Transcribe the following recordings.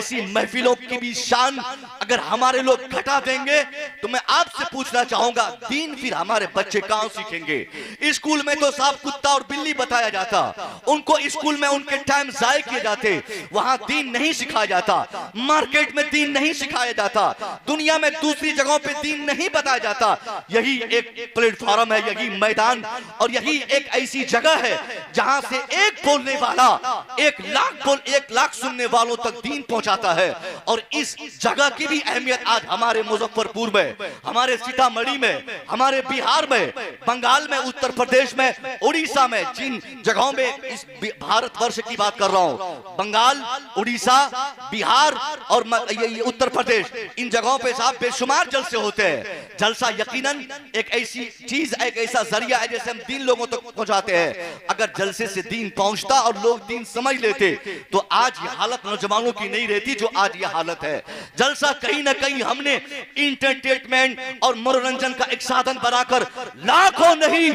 ऐसी महफिलों की भी शान अगर हमारे लोग घटा देंगे तो मैं आपसे पूछना चाहूंगा, दीन फिर हमारे बच्चे कहां सीखेंगे? स्कूल में तो साफ कुत्ता और बिल्ली बताया जाता, उनको स्कूल में उनके टाइम जाए किए जाते, वहां दीन नहीं सिखाया जाता, मार्केट में दीन नहीं सिखाया जाता, दुनिया में दूसरी जगहों पे दीन नहीं बताया जाता। यही एक प्लेटफॉर्म है, यही मैदान और यही एक ऐसी जगह है जहां से एक बोलने वाला 1 लाख सुनने वालों तक दीन पहुंचाता है। और इस जगह की भी अहमियत आज हमारे मुजफ्फरपुर में, हमारे सीतामढ़ी में, हमारे बिहार में, बंगाल में, उत्तर प्रदेश में, उड़ीसा में, जिन जगहों में इस भारतवर्ष की बात कर रहा हूं, बंगाल, उड़ीसा, बिहार और उत्तर प्रदेश, इन जगहों पे साहब बेशुमार जलसे होते हैं। जलसा यकीनन एक ऐसी चीज, एक ऐसा जरिया है जैसे हम दीन लोगों तक पहुंचाते हैं। अगर जलसे से दीन पहुंचता और लोग दीन समझ लेते तो आज ये हालत नौजवानों की नहीं रहती जो आज ये हालत है। जलसा कहीं ना कहीं हमने इंटरटेनमेंट और मनोरंजन का एक साधन बनाकर लाखों नहीं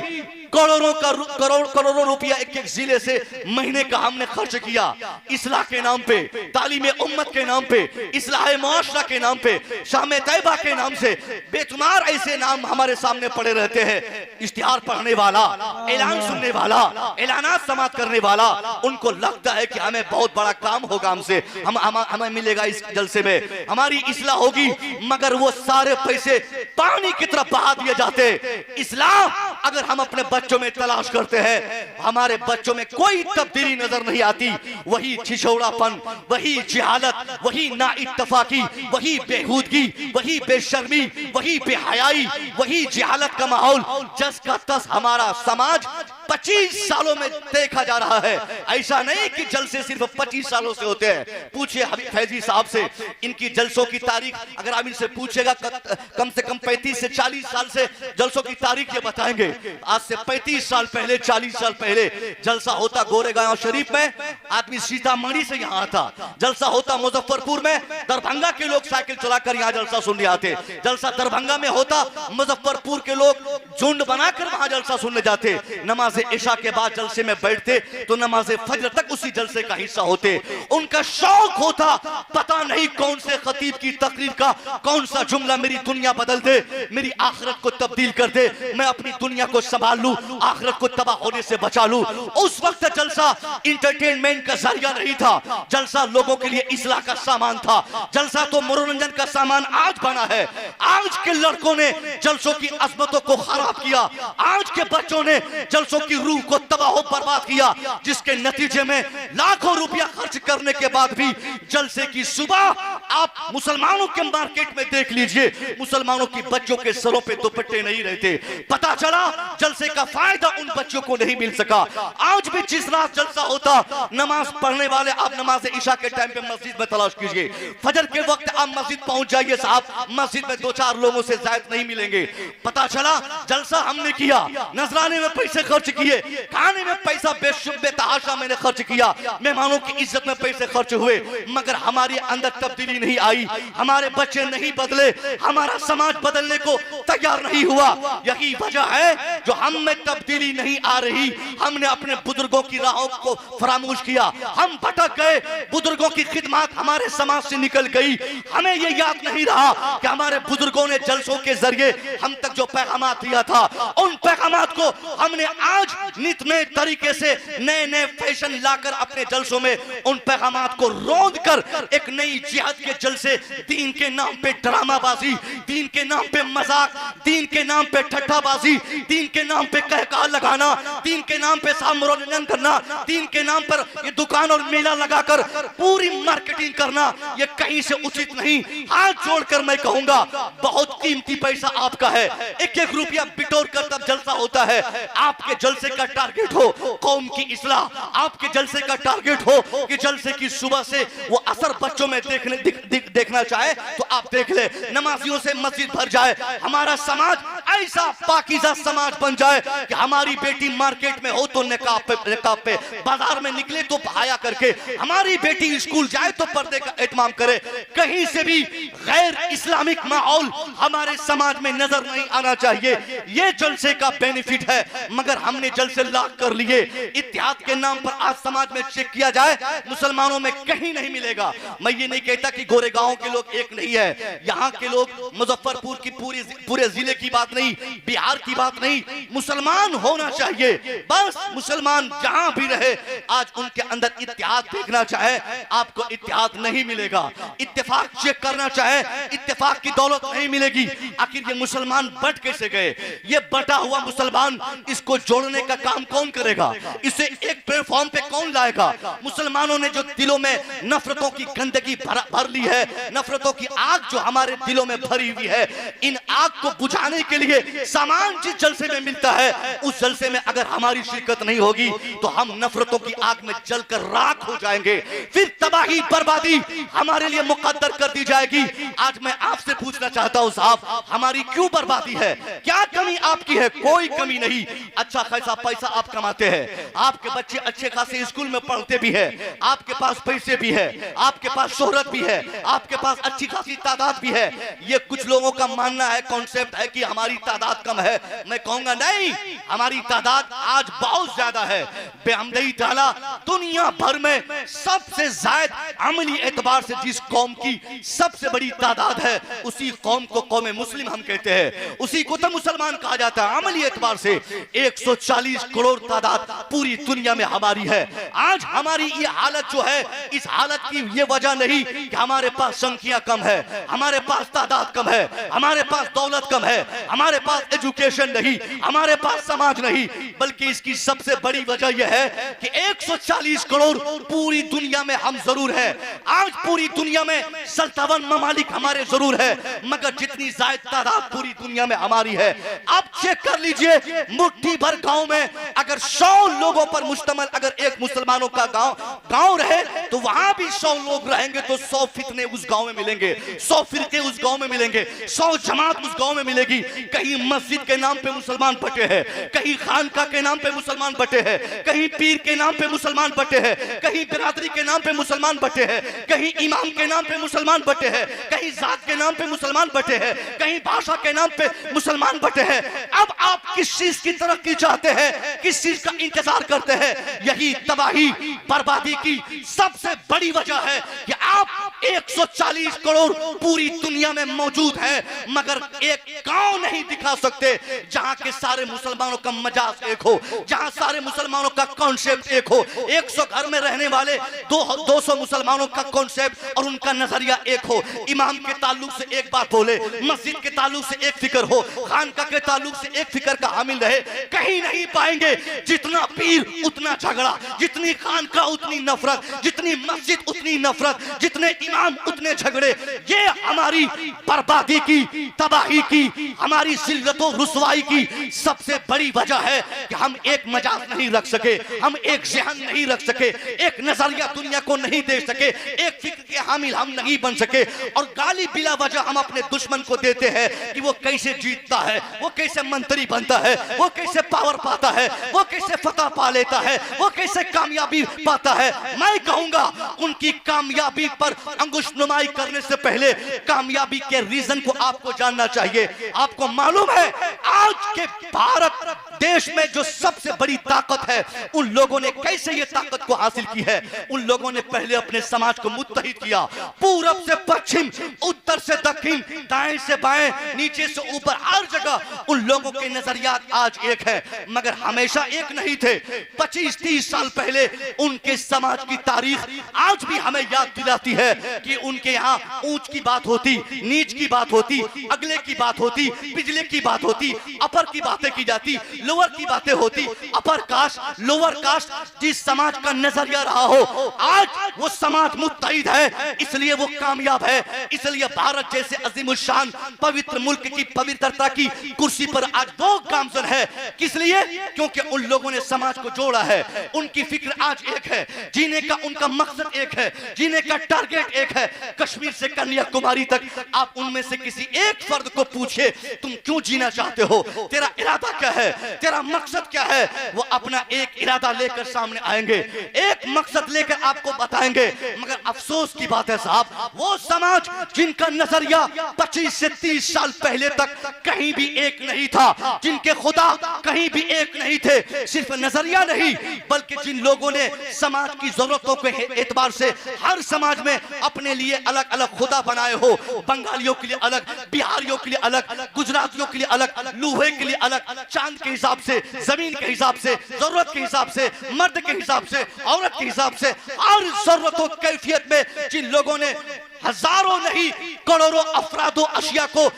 करोड़ों रुपया एक एक जिले से महीने का हमने खर्च किया, इस्लाह के नाम पे, तालीम उम्मत के नाम पे, इस्लाह मुआशरा के नाम पे, शाम तैयबा के नाम से बेशुमार ऐसे नाम हमारे सामने पड़े रहते हैं। इश्तिहार पढ़ने वाला, ऐलान सुनने वाला, ऐलानात समाप्त करने वाला, उनको लगता है कि हमें बहुत बड़ा काम होगा, हमसे हमें मिलेगा इस जलसे में, हमारी इस्लाह होगी, मगर वो सारे पैसे पानी की तरफ बहा दिए जाते। इस्लाह अगर हम अपने बच्चों में तलाश करते हैं, हमारे बच्चों में कोई तब्दीली नजर नहीं आती। वही छिछोड़ापन, वही जिहालत, वही नाइत्तफाकी, वही बेहूदगी, वही बेशर्मी, वही बेहयाई, वही जिहालत का माहौल जस का तस हमारा समाज 25 सालों में देखा जा रहा है। ऐसा नहीं कि जलसे सिर्फ 25 सालों से होते हैं। पूछिए हबीब फैजी साहब से, इनकी जलसों की तारीख अगर आप इनसे पूछेगा, कम से कम 35 से 40 साल से जलसों की तारीख ये बताएंगे। आज से 35 साल पहले, 40 साल पहले जलसा होता गोरेगांव शरीफ में, आदमी सीतामढ़ी से यहाँ आता। जलसा होता मुजफ्फरपुर में, दरभंगा के लोग साइकिल चलाकर यहाँ जलसा सुनने आते। जलसा दरभंगा में होता, मुजफ्फरपुर के लोग झुंड बनाकर वहां जलसा सुनने जाते। नमाज इशा के बाद जलसे में बैठते तो नमाज फजर तक उसी जलसे का हिस्सा होते। उनका शौक होता, पता नहीं कौन से खतीब की तकरीर का कौन सा जुमला मेरी दुनिया बदल दे, मेरी आखिरत को तब्दील कर दे, मैं अपनी दुनिया को संभाल लूं, आखिरत को तबाह होने से बचा लूं। उस वक्त जलसा इंटरटेनमेंट का जरिया नहीं था, जलसा लोगों के लिए इस्लाह का सामान था। जलसा तो मनोरंजन का सामान आज बना है। आज के लड़कों ने जलसों की अजमतों को खराब किया, आज के बच्चों ने जलसों की रूह को तबाह बर्बाद किया, जिसके नतीजे में लाखों रुपया खर्च करने के बाद भी जलसे की सुबह आप मुसलमानों के मार्केट में देख लीजिए, मुसलमानों की बच्चों के सरों पे दुपट्टे नहीं रहते। पता चला जलसे का फायदा उन बच्चों को नहीं मिल सका। आज भी जिस रात जलसा होता, नमाज पढ़ने वाले आप नमाज इशा के टाइम पे मस्जिद में तलाश कीजिए, फजर के वक्त आप मस्जिद पहुंच जाइए साहब, मस्जिद में 2-4 लोगों से ज्यादा नहीं मिलेंगे। पता चला जलसा हमने किया, नजराने में पैसे खर्च किए, खाने में पैसा बेतहाशा मैंने खर्च किया, मेहमानों की इज्जत में पैसे खर्च हुए, मगर हमारे अंदर तब्दीली नहीं आई, हमारे बच्चे नहीं बदले, हमारा समाज बदलने को तैयार नहीं हुआ। यही वजह है जो हम में तब्दीली नहीं आ रही। हमने अपने बुजुर्गों की राहों को फरामोश किया, हम भटक गए, बुजुर्गों की खिदमत हमारे समाज से निकल गई। हमें ये याद नहीं रहा कि हमारे बुजुर्गों ने जलसों के जरिए हम तक जो पैगामात दिया था, उन पैगामात को हमने आज नित नए तरीके से नए फैशन लाकर अपने जलसों में उन पैगामात को रोंद कर एक नई जिहाद के जलसे, दीन के नाम पे ड्रामाबाजी, दीन के नाम पे मजाक, दीन के नाम पे ठट्ठाबाजी, दीन के नाम पे कहकहा लगाना, दीन के नाम पे मनोरंजन करना, दीन के नाम पर ये दुकान और मेला लगाकर पूरी मार्केटिंग करना, ये कहीं से उचित नहीं। हाथ जोड़कर मैं कहूंगा, बहुत कीमती पैसा आपका है, 1-1 रुपया बिटोर कर तब जलसा होता है। आपके जलसे का टारगेट हो कौम की इस्लाह, आपके जलसे का टारगेट हो कि जलसे की सुबह से वो असर बच्चों में देखने देखना चाहे तो आप देख ले, नमाजियों से मस्जिद भर जाए, हमारा समाज ऐसा पाकीज़ा समाज बन जाए कि हमारी बेटी मार्केट में हो तो निकाब पे, बाजार में निकले तो बहाया करके, हमारी बेटी स्कूल जाए तो पर्दे का एहतमाम करे। कहीं से भी गैर इस्लामिक माहौल हमारे समाज में नजर नहीं आना चाहिए। ये जलसे का बेनिफिट है, मगर हमने जलसे लाख कर लिए। इत्तेहाद के नाम पर आज समाज में चेक किया जाए, मुसलमानों में कहीं नहीं मिलेगा। मैं ये नहीं कहता कि गोरेगांव के लोग एक नहीं है, यहाँ के लोग, मुजफ्फरपुर की पूरे जिले की बात नहीं, बिहार की बात नहीं, मुसलमान होना चाहिए। बस मुसलमान जहां भी रहे, आज उनके अंदर इत्तेहाद देखना चाहे आपको इत्तेहाद नहीं मिलेगा। इत्तेफाक चेक करना चाहे इत्तेफाक की दौलत नहीं मिलेगी। आखिर ये मुसलमान बट कैसे गए? ये बटा हुआ मुसलमान, इसको जोड़ने का काम कौन करेगा? इसे एक प्लेटफॉर्म पे कौन लाएगा? मुसलमानों ने जो दिलों में नफरतों की गंदगी भर ली है, नफरतों की आग जो हमारे दिलों में भरी हुई है, इन आग को बुझाने के लिए सामान जिस जलसे में मिलता है, उस जलसे में अगर हमारी शिरकत नहीं होगी तो हम नफरतों की आग में जलकर राख हो जाएंगे। फिर तबाही बर्बादी हमारे लिए मुकद्दर कर दी जाएगी। आज मैं आपसे पूछना चाहता हूं साहब, हमारी क्यों बर्बादी है? क्या कमी आपकी है? कोई कमी नहीं। अच्छा खासा पैसा आप कमाते हैं, आपके बच्चे अच्छे खासे स्कूल में पढ़ते भी है, आपके पास पैसे भी है, आपके पास शोहरत भी है, आपके पास अच्छी खासी तादाद भी है। ये कुछ लोगों का मानना है, कॉन्सेप्ट है कि हमारी तादाद कम है। मैं कहूंगा नहीं, हमारी तादाद आज बहुत ज्यादा है। बेहमदई ताला, दुनिया भर में सबसे ज्यादा अमली एतबार से जिस कौम की सबसे बड़ी तादाद है, उसी कौम को कौम मुस्लिम हम कहते हैं, उसी को तो मुसलमान कहा जाता है। अमली एतबार से 140 करोड़ तादाद पूरी दुनिया में हमारी है। आज हमारी ये हालत जो है, इस हालत की ये वजह नहीं कि हमारे पास संख्या कम है, हमारे पास तादाद कम है, हमारे पास दौलत कम है, हमारे पास एजुकेशन नहीं, हमारे पास समाज नहीं, बल्कि इसकी सबसे बड़ी वजह यह है कि 140 करोड़ पूरी दुनिया में हम जरूर है। आज पूरी दुनिया में 57 ममालिक हमारे जरूर है, मगर जितनी ज्यादा तादाद पूरी दुनिया में हमारी है। अब चेक कर लीजिए, मुट्ठी भर गांव में अगर 100 लोगों पर मुश्तमिल अगर एक मुसलमानों का गांव रहे, तो वहां भी 100 लोग रहेंगे तो 100 फितने उस गांव में मिलेंगे, 100 फिरके उस गांव में मिलेंगे, 100 जमात उस गांव में मिलेगी। कहीं मस्जिद के नाम पे मुसलमान बटे हैं, कहीं खानका के नाम पे मुसलमान बटे हैं, कहीं पीर के नाम पे मुसलमान बटे हैं, कहीं बिरादरी के नाम पे मुसलमान बटे हैं, कहीं इमाम के नाम पे मुसलमान बटे हैं, कहीं जात के नाम पे मुसलमान बटे हैं, कहीं भाषा के नाम पे मुसलमान बटे हैं। अब आप किस चीज की तरक्की चाहते हैं, किस चीज का इंतजार करते हैं? यही तबाही बर्बादी की सबसे बड़ी वजह है कि आप 140 करोड़ पूरी दुनिया में मौजूद हैं, मगर एक गांव नहीं दिखा सकते जहां के सारे मुसलमानों का मजाज एक हो, जहां सारे मुसलमानों का कॉन्सेप्ट एक हो। 100 घर में रहने वाले 200 मुसलमानों का कॉन्सेप्ट और उनका नजरिया एक हो। इमाम के ताल्लुक से एक बात बोले, मस्जिद के ताल्लुक से एक फिक्र हो, खानका के ताल्लुक से एक फिक्र का हामिल रहे। कहीं नहीं पाएंगे। जितना पीर उतना झगड़ा, जितनी खानका उतनी नफरत, जितनी मस्जिद उतनी नफरत, जितने इमाम उतने झगड़े। ये हमारी बर्बादी की, तबाही की, हमारी जिल्लत और रुसवाई की सबसे बड़ी वजह है कि हम एक मजाक नहीं रख सके, हम एक ज़हन नहीं रख सके, एक नजरिया दुनिया को नहीं दे सके, एक फिक्र के हामिल हम नहीं बन सके। और गाली बिला वजह हम अपने दुश्मन को देते हैं कि वो कैसे जीतता है, वो कैसे मंत्री बनता है, वो कैसे पावर पाता है, वो कैसे फतह पा लेता है, वो कैसे कामयाबी पाता है। मैं कहूंगा उनकी कामयाबी पर अंगुश नुमाई करने से पहले कामयाबी के रीजन को आपको जानना चाहिए। आपको मालूम है आज के भारत देश में जो सबसे बड़ी ताकत है, उन लोगों ने कैसे ये ताकत को हासिल की है? उन लोगों ने पहले अपने समाज को मुत्तहिद किया, पूरब से पश्चिम, उत्तर से दक्षिण, दाएं से बाएं, नीचे से ऊपर, हर जगह उन लोगों के नजरियात आज एक है, मगर हमेशा एक नहीं थे। 25-30 साल पहले उनके समाज की तारीख आज भी हमें याद दिलाती है कि उनके यहाँ ऊंच की बात होती, नीच की बात होती, अगले की बात होती, पिछले की बात होती, अपर की बातें की जाती। लोअर की बातें होती, अपर कास्ट लोअर कास्ट जिस समाज का नजरिया रहा हो, आज वो समाज मुत्तहिद है, इसलिए वो कामयाब है। इसलिए भारत जैसे अजीमुशान पवित्र मुल्क की पवित्रता की कुर्सी पर आज वो गामजन है। किस लिए? क्योंकि उन लोगों ने समाज को जोड़ा है। उनकी फिक्र आज एक है, जीने का उनका मकसद एक है, जीने का टारगेट एक है। कश्मीर से कन्याकुमारी तक आप उनमें से किसी एक फर्द को पूछे तुम क्यों जीना चाहते हो, तेरा इरादा क्या है, तेरा मकसद क्या है, वो अपना एक इरादा लेकर सामने आएंगे, एक मकसद लेकर आपको बताएंगे। मगर अफसोस की बात है साहब, वो समाज जिनका नजरिया 25 से 30 साल पहले तक कहीं भी एक नहीं था, जिनके खुदा कहीं भी एक नहीं थे, सिर्फ नजरिया नहीं बल्कि जिन लोगों ने समाज की जरूरतों के एतबार से हर समाज में अपने लिए अलग अलग खुदा बनाए हो, बंगालियों के लिए अलग, बिहारियों के लिए अलग, गुजरातियों के लिए अलग, लूहे के लिए अलग, चांद के हिसाब से, जमीन के हिसाब से, जरूरत के हिसाब से, मर्द के हिसाब से, औरत के हिसाब से, हर जरूरतों कैफियत में जिन लोगों ने हजारों नहीं करोड़ों अफरादो अशिया को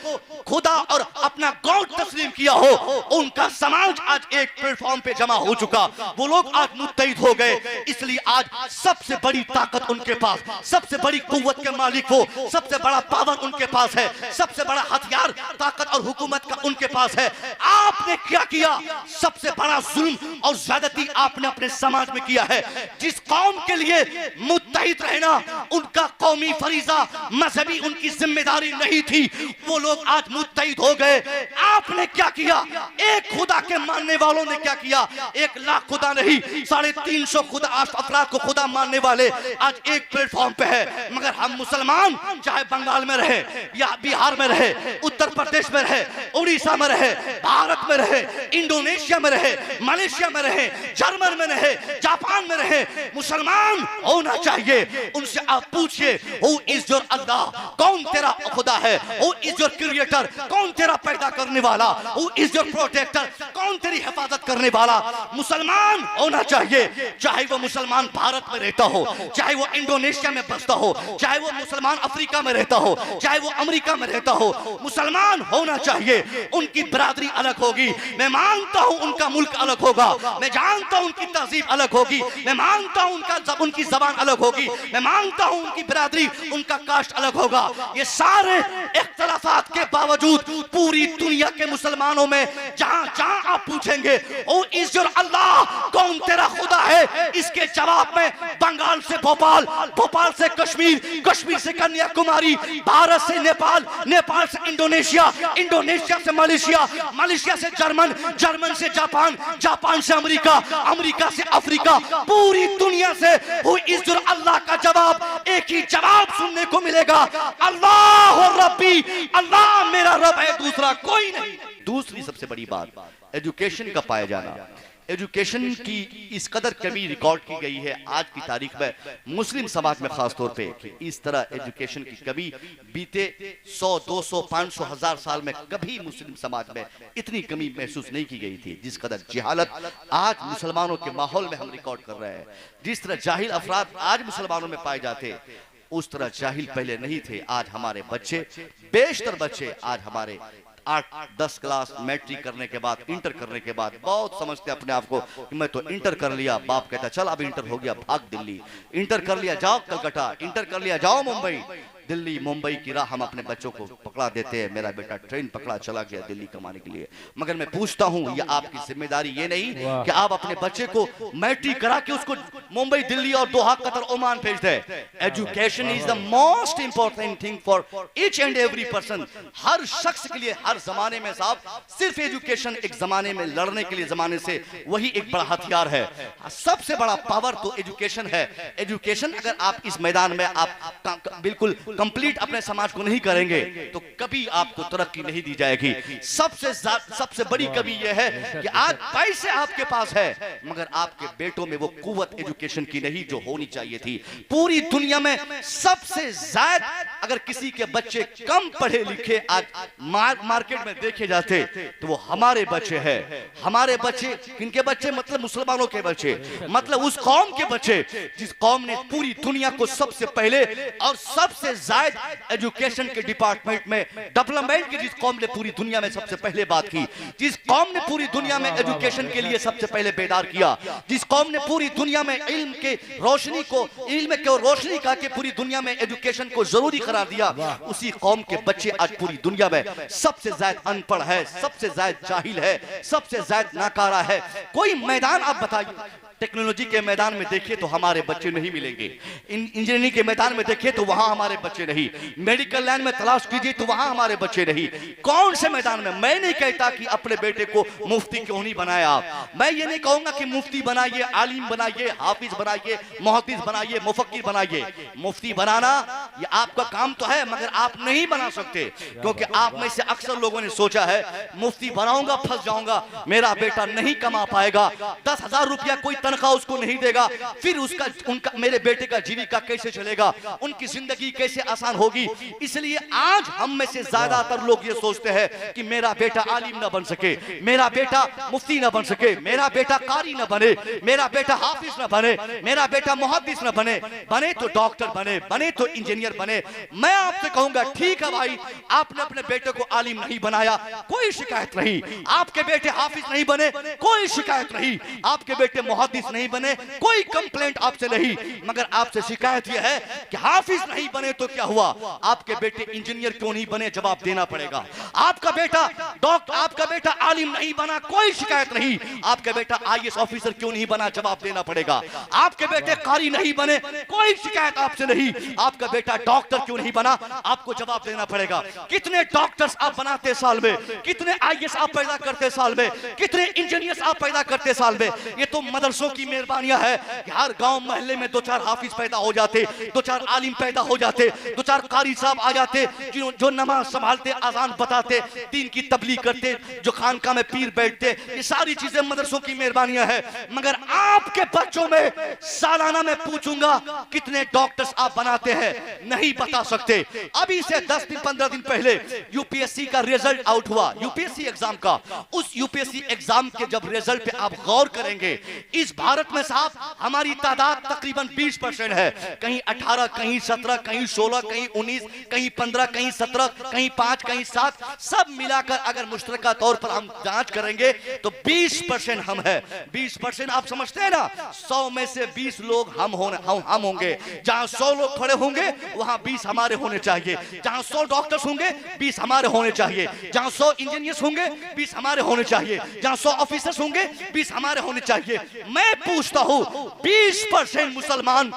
खुदा और अपना गॉड तस्लीम किया हो, उनका समाज आज एक प्लेटफॉर्म पे जमा हो चुका। वो लोग आज मुत्तहिद हो गए। इसलिए आज सबसे बड़ी ताकत उनके पास, सबसे बड़ी कुव्वत के मालिक वो, सबसे बड़ा पावर उनके पास है, सबसे बड़ा हथियार ताकत और हुकूमत का उनके पास है। आपने क्या किया? सबसे बड़ा जुल्म और ज्यादती आपने अपने समाज में किया है। जिस कौम के लिए मुत्तहिद रहना उनका कौमी फरीजा, मजहबी उनकी जिम्मेदारी नहीं थी, वो लोग आज मुत्तहिद हो गए। आपने क्या किया? एक खुदा के मानने वालों ने क्या किया? 1 लाख खुदा नहीं, 350 खुदा अफराद को खुदा मानने वाले आज एक प्लेटफॉर्म पे है। मगर हम मुसलमान चाहे बंगाल में रहे या बिहार में रहे, उत्तर प्रदेश में रहे, उड़ीसा में रहे, भारत में रहे, इंडोनेशिया में रहे, मलेशिया में रहे, जर्मन में रहे, जापान में रहे, मुसलमान होना चाहिए। उनसे आप पूछिए, हु इज योर अल्लाह, कौन तेरा खुदा है? हु इज योर क्रिएटर, कौन तेरा पैदा करने वाला? हु इज योर प्रोटेक्टर, कौन तेरी हिफाजत करने वाला? मुसलमान होना चाहिए। चाहे वो मुसलमान भारत में रहता हो, चाहे वो इंडोनेशिया में बसता हो, चाहे वो मुसलमान अफ्रीका में रहता हो, चाहे वो अमेरिका में रहता हो, मुसलमान होना चाहिए। उनकी बरादरी अलग होगी, मैं मानता हूं उनका मुल्क अलग होगा, मैं जानता हूं उनकी तहजीब अलग होगी, मैं मानता हूं उनकी जबान अलग होगी, मैं मानता हूं उनकी बरादरी, उनका कास्ट अलग होगा। ये सारे इख्तलाफात के बावजूद पूरी दुनिया के मुसलमानों में जहां जहां आप पूछेंगे ओ इज योर अल्लाह, कौन तेरा खुदा है, इसके जवाब में बंगाल से भोपाल, भोपाल से कश्मीर, कश्मीर से कन्याकुमारी, भारत से नेपाल, नेपाल से इंडोनेशिया, इंडोनेशिया से मलेशिया, मलेशिया से जर्मन, जर्मन से जापान, जापान से अमेरिका, अमेरिका से अफ्रीका, पूरी दुनिया से हु इज योर अल्लाह का जवाब, एक ही जवाब सुनने को मिलेगा, अल्लाह रब्बी, अल्लाह मेरा रब है, दूसरा कोई नहीं। दूसरी सबसे बड़ी बात एजुकेशन का पाया जाना। एजुकेशन की इस कदर कमी रिकॉर्ड की गई है आज की तारीख में मुस्लिम समाज में, खास तौर पे इस तरह एजुकेशन की कमी बीते 100, 200, 500, 1000 साल में कभी मुस्लिम समाज में इतनी कमी महसूस नहीं की गई थी। जिस कदर जहालत आज मुसलमानों के माहौल में हम रिकॉर्ड कर रहे हैं, जिस तरह जाहिल अफराद आज मुसलमानों में पाए जाते, उस तरह जाहिल पहले नहीं थे। आज हमारे बच्चे, बेशतर बच्चे आज हमारे 8-10 क्लास मैट्रिक करने के बाद, इंटर करने के बाद बहुत समझते अपने आप को कि मैं तो इंटर कर लिया। बाप कहता चल अब इंटर हो गया भाग दिल्ली, इंटर कर लिया जाओ कलकत्ता, इंटर कर लिया जाओ मुंबई। दिल्ली मुंबई की राह हम अपने बच्चों को पकड़ा देते हैं। मेरा बेटा ट्रेन पकड़ा चला गया दिल्ली कमाने के लिए। मगर मैं पूछता हूं, ये आपकी जिम्मेदारी ये नहीं कि आप अपने बच्चे को मैट्रिक करा के उसको मुंबई, दिल्ली और दोहा, कतर, ओमान भेज दे। Education is the most important thing for each and every person. हर शख्स के लिए हर जमाने में साहब सिर्फ एजुकेशन, एक जमाने में लड़ने के लिए जमाने से वही एक बड़ा हथियार है। सबसे बड़ा पावर तो एजुकेशन है। एजुकेशन अगर आप इस मैदान में आप बिल्कुल कंप्लीट अपने समाज को नहीं करेंगे तो कभी आपको तरक्की नहीं दी जाएगी। सबसे बड़ी कमी यह है कि आज पैसे आपके पास है मगर आपके बेटों में वो कुव्वत एजुकेशन की नहीं जो होनी चाहिए थी। पूरी दुनिया में सबसे ज्यादा अगर किसी के बच्चे कम पढ़े लिखे आज मार्केट में देखे जाते तो वो हमारे बच्चे हैं। हमारे बच्चे किनके बच्चे? मतलब मुसलमानों के बच्चे, मतलब उस कौम के बच्चे जिस कौम ने पूरी दुनिया को सबसे पहले और सबसे ज्यादा एजुकेशन के डिपार्टमेंट में डेवलपमेंट की, जिस कौम ने पूरी दुनिया में सबसे पहले बात की, जिस कौम ने पूरी दुनिया में एजुकेशन के लिए सबसे पहले बेदार किया, जिस कौम ने पूरी दुनिया में इल्म के रोशनी को, इल्म को रोशनी कहा कि पूरी दुनिया में एजुकेशन को जरूरी करार दिया, उसी कौम के बच्चे आज पूरी दुनिया में सबसे ज्यादा अनपढ़ है, सबसे ज्यादा जाहिल है, सबसे ज्यादा नाकारा है। कोई मैदान आप बताइए, टेक्नोलॉजी के मैदान में देखिए तो हमारे बच्चे नहीं मिलेंगे, इंजीनियरिंग के मैदान में देखिए तो वहां हमारे बच्चे नहीं, मेडिकल लाइन में तलाश कीजिए तो वहां हमारे बच्चे नहीं। कौन से मैदान में? मैं नहीं कहता कि अपने बेटे को मुफ्ती क्यों नहीं बनाया आप, मैं ये नहीं कहूंगा कि मुफ्ती बनाइए, आलिम बनाइए, हाफिज बनाइए, मुहद्दिस बनाइए, मुफक्किर बनाइए। मुफ्ती बनाना ये आपका काम तो है, मगर आप नहीं बना सकते, क्योंकि आप में से अक्सर लोगों ने सोचा है मुफ्ती बनाऊंगा फंस जाऊंगा, मेरा बेटा नहीं कमा पाएगा, 10,000 रुपया कोई तनख्वाह उसको नहीं देगा, फिर उसका उनका मेरे बेटे का जीविका कैसे चलेगा, उनकी जिंदगी कैसे आसान होगी। इसलिए आज हम में से ज्यादातर लोग ये सोचते हैं कि मेरा बेटा आलिम ना बन सके, मेरा बेटा मुफ्ती ना बन सके, मेरा बेटा कारी ना बने, मेरा बेटा हाफिज ना बने, मेरा बेटा मुहद्दिस ना बने, बने तो डॉक्टर बने, बने तो इंजीनियर बने। मैं आपसे कहूंगा ठीक है भाई, आपने अपने बेटे को आलिम नहीं बनाया, कोई शिकायत नहीं, आपके बेटे हाफिज नहीं बने, कोई शिकायत नहीं, आपके बेटे मुहद्दिस नहीं बने, कोई कंप्लेंट आपसे नहीं, मगर आपसे शिकायत यह है कि हाफिज नहीं बने तो क्या हुआ, आपके बेटे इंजीनियर क्यों नहीं बने, जवाब देना पड़ेगा। आपका बेटा डॉक्टर, आपका बेटा आलिम नहीं बना, कोई शिकायत नहीं, आपका बेटा आईएएस ऑफिसर क्यों नहीं बना, जवाब देना पड़ेगा। आपके बेटे कारी नहीं बने, कोई शिकायत आपसे नहीं, आपका बेटा डॉक्टर क्यों नहीं बना, आपको जवाब देना पड़ेगा। कितने डॉक्टर्स आप बनाते साल में, कितने आईएएस आप पैदा करते साल में, कितने इंजीनियर्स आप पैदा करते साल में। ये तो मदरसों की मेहरबानियां है कि हर गांव मोहल्ले में 2-4 हाफिज पैदा हो जाते, 2-4 आलिम पैदा हो जाते, 2-4 कारी साहब आ जाते जो नमाज संभालते, अजान बताते, दीन की तबलीग करते, जो खानका में पीर बैठते। ये सारी चीजें मदरसों की मेहरबानियां है, मगर आपके बच्चों में सालाना में पूछूंगा कितने डॉक्टर्स आप बनाते हैं, नहीं बता सकते। अभी से 10 दिन 15 दिन पहले यूपीएससी का रिजल्ट आउट हुआ, यूपीएससी एग्जाम का। उस यूपीएससी एग्जाम के जब रिजल्ट पे आप गौर करेंगे, इस भारत में साहब हमारी तादाद तकरीबन 20% है, कहीं 18, कहीं 17, कहीं 16, कहीं 19, कहीं 15, कहीं 17, कहीं 5, कहीं 7, सब मिलाकर अगर मुश्तरका तौर पर हम जांच करेंगे तो 20% हम है। 20% आप समझते हैं ना, 100 में से 20 लोग हम होंगे। जहां 100 लोग खड़े होंगे वहां 20 हमारे होने चाहिए, जहां 100 डॉक्टर्स होंगे 20 हमारे होने चाहिए, जहां 100 इंजीनियर्स होंगे 20 हमारे होने चाहिए, जहां 100 ऑफिसर्स होंगे 20 हमारे होने चाहिए। मैं पूछता हूं 20% मुसलमान